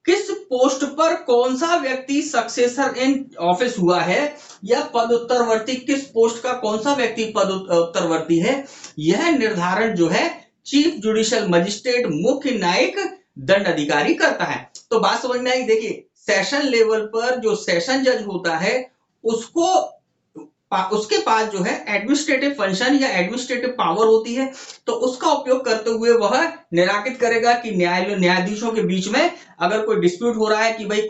A: किस पोस्ट पर कौन सा व्यक्ति सक्सेसर इन ऑफिस हुआ है या पद उत्तरवर्ती, किस पोस्ट का कौन सा व्यक्ति पद उत्तरवर्ती है, यह निर्धारण जो है चीफ जुडिशियल मजिस्ट्रेट, मुख्य न्यायिक दंड अधिकारी करता है। तो बात समझ में आई? देखिए, सेशन लेवल पर जो सेशन जज होता है उसके पास जो है एडमिनिस्ट्रेटिव फंक्शन या एडमिनिस्ट्रेटिव पावर होती है, तो उसका उपयोग करते हुए वह निराकृत करेगा कि न्यायाधीशों के बीच में अगर कोई डिस्प्यूट हो रहा है कि भाई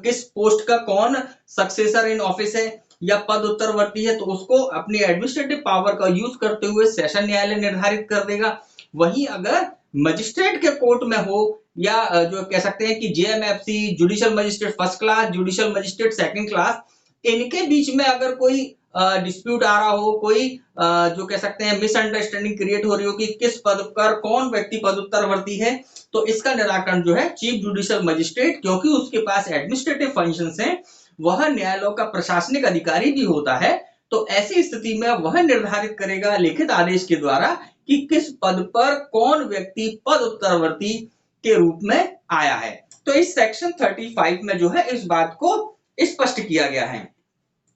A: किस पोस्ट का कौन सक्सेसर इन ऑफिस है या पद उत्तरवर्ती है, तो उसको अपनी एडमिनिस्ट्रेटिव पावर का यूज करते हुए सेशन न्यायालय निर्धारित कर देगा। वहीं अगर मजिस्ट्रेट के कोर्ट में हो या जो कह सकते हैं कि JMFC, judicial magistrate first class, judicial magistrate second class, इनके बीच में अगर कोई डिस्प्यूट आ रहा हो, कोई जो कह सकते हैं मिसअंडरस्टैंडिंग क्रिएट हो रही हो कि किस पद पर कौन व्यक्ति पद उत्तरवर्ती है, तो इसका निराकरण जो है चीफ जुडिशियल मजिस्ट्रेट, क्योंकि उसके पास एडमिनिस्ट्रेटिव फंक्शंस हैं, वह न्यायालयों का प्रशासनिक अधिकारी भी होता है, तो ऐसी स्थिति में वह निर्धारित करेगा लिखित आदेश के द्वारा कि किस पद पर कौन व्यक्ति पद उत्तरवर्ती के रूप में आया है। तो इस सेक्शन 35 में जो है इस बात को स्पष्ट किया गया है।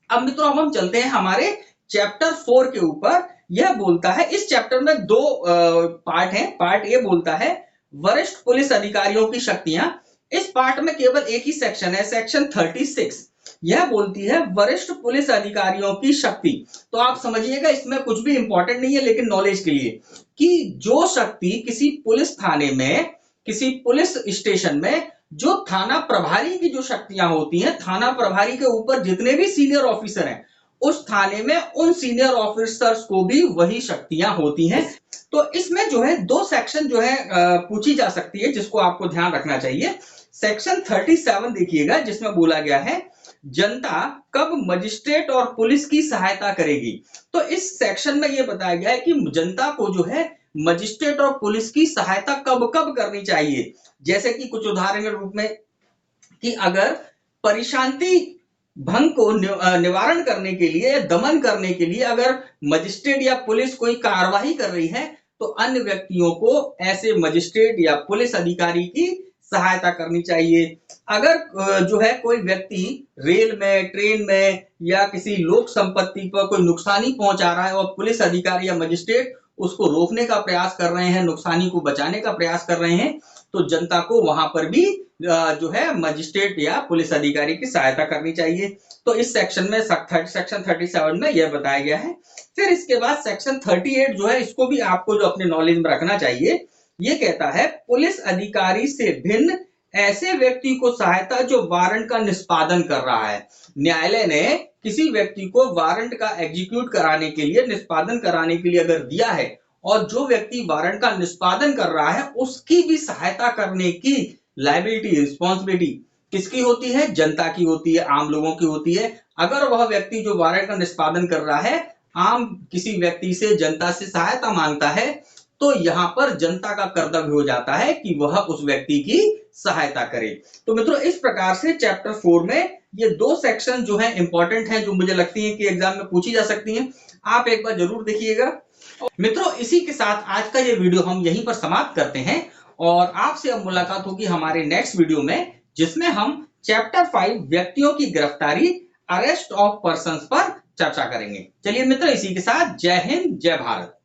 A: अब मित्रों अब हम चलते हैं हमारे चैप्टर 4 के ऊपर। यह बोलता है, इस चैप्टर में दो पार्ट हैं। पार्ट ए बोलता है वरिष्ठ पुलिस अधिकारियों की शक्तियां। इस पार्ट में केवल एक ही सेक्शन है, सेक्शन 36। यह बोलती है वरिष्ठ पुलिस अधिकारियों की शक्ति। तो आप समझिएगा, इसमें कुछ भी इंपॉर्टेंट नहीं है, लेकिन नॉलेज के लिए, कि जो शक्ति किसी पुलिस थाने में, किसी पुलिस स्टेशन में जो थाना प्रभारी की जो शक्तियां होती हैं, थाना प्रभारी के ऊपर जितने भी सीनियर ऑफिसर हैं, उस थाने में उन सीनियर ऑफिसर्स को भी वही शक्तियां होती हैं। तो इसमें जो है दो सेक्शन जो है पूछी जा सकती है, जिसको आपको ध्यान रखना चाहिए। सेक्शन 37 देखिएगा, जिसमें बोला गया है जनता कब मजिस्ट्रेट और पुलिस की सहायता करेगी। तो इस सेक्शन में यह बताया गया है कि जनता को जो है मजिस्ट्रेट और पुलिस की सहायता कब कब करनी चाहिए। जैसे कि कुछ उदाहरण के रूप में कि अगर परिशांति भंग को निवारण करने के लिए, दमन करने के लिए अगर मजिस्ट्रेट या पुलिस कोई कार्यवाही कर रही है, तो अन्य व्यक्तियों को ऐसे मजिस्ट्रेट या पुलिस अधिकारी की सहायता करनी चाहिए। अगर जो है कोई व्यक्ति रेल में, ट्रेन में या किसी लोक संपत्ति पर कोई नुकसानी पहुंचा रहा है और पुलिस अधिकारी या मजिस्ट्रेट उसको रोकने का प्रयास कर रहे हैं, नुकसानी को बचाने का प्रयास कर रहे हैं, तो जनता को वहां पर भी जो है मजिस्ट्रेट या पुलिस अधिकारी की सहायता करनी चाहिए। तो इस सेक्शन में सेक्शन 37 में यह बताया गया है। फिर इसके बाद सेक्शन 38 जो है, इसको भी आपको जो अपने नॉलेज में रखना चाहिए। ये कहता है पुलिस अधिकारी से भिन्न ऐसे व्यक्ति को सहायता जो वारंट का निष्पादन कर रहा है। न्यायालय ने किसी व्यक्ति को वारंट का एग्जीक्यूट कराने के लिए, निष्पादन कराने के लिए अगर दिया है और जो व्यक्ति वारंट का निष्पादन कर रहा है उसकी भी सहायता करने की लायबिलिटी, रिस्पॉन्सिबिलिटी किसकी होती है? जनता की होती है, आम लोगों की होती है। अगर वह व्यक्ति जो वारंट का निष्पादन कर रहा है आम किसी व्यक्ति से, जनता से सहायता मांगता है, तो यहां पर जनता का कर्तव्य हो जाता है कि वह उस व्यक्ति की सहायता करे। तो मित्रों, इस प्रकार से चैप्टर 4 में ये दो सेक्शन जो है इंपॉर्टेंट हैं, जो मुझे लगती है कि एग्जाम में पूछी जा सकती हैं। आप एक बार जरूर देखिएगा। मित्रों, इसी के साथ आज का ये वीडियो हम यहीं पर समाप्त करते हैं और आपसे अब मुलाकात होगी हमारे नेक्स्ट वीडियो में, जिसमें हम चैप्टर 5 व्यक्तियों की गिरफ्तारी, अरेस्ट ऑफ पर्संस पर चर्चा करेंगे। चलिए मित्रों, इसी के साथ जय हिंद, जय भारत।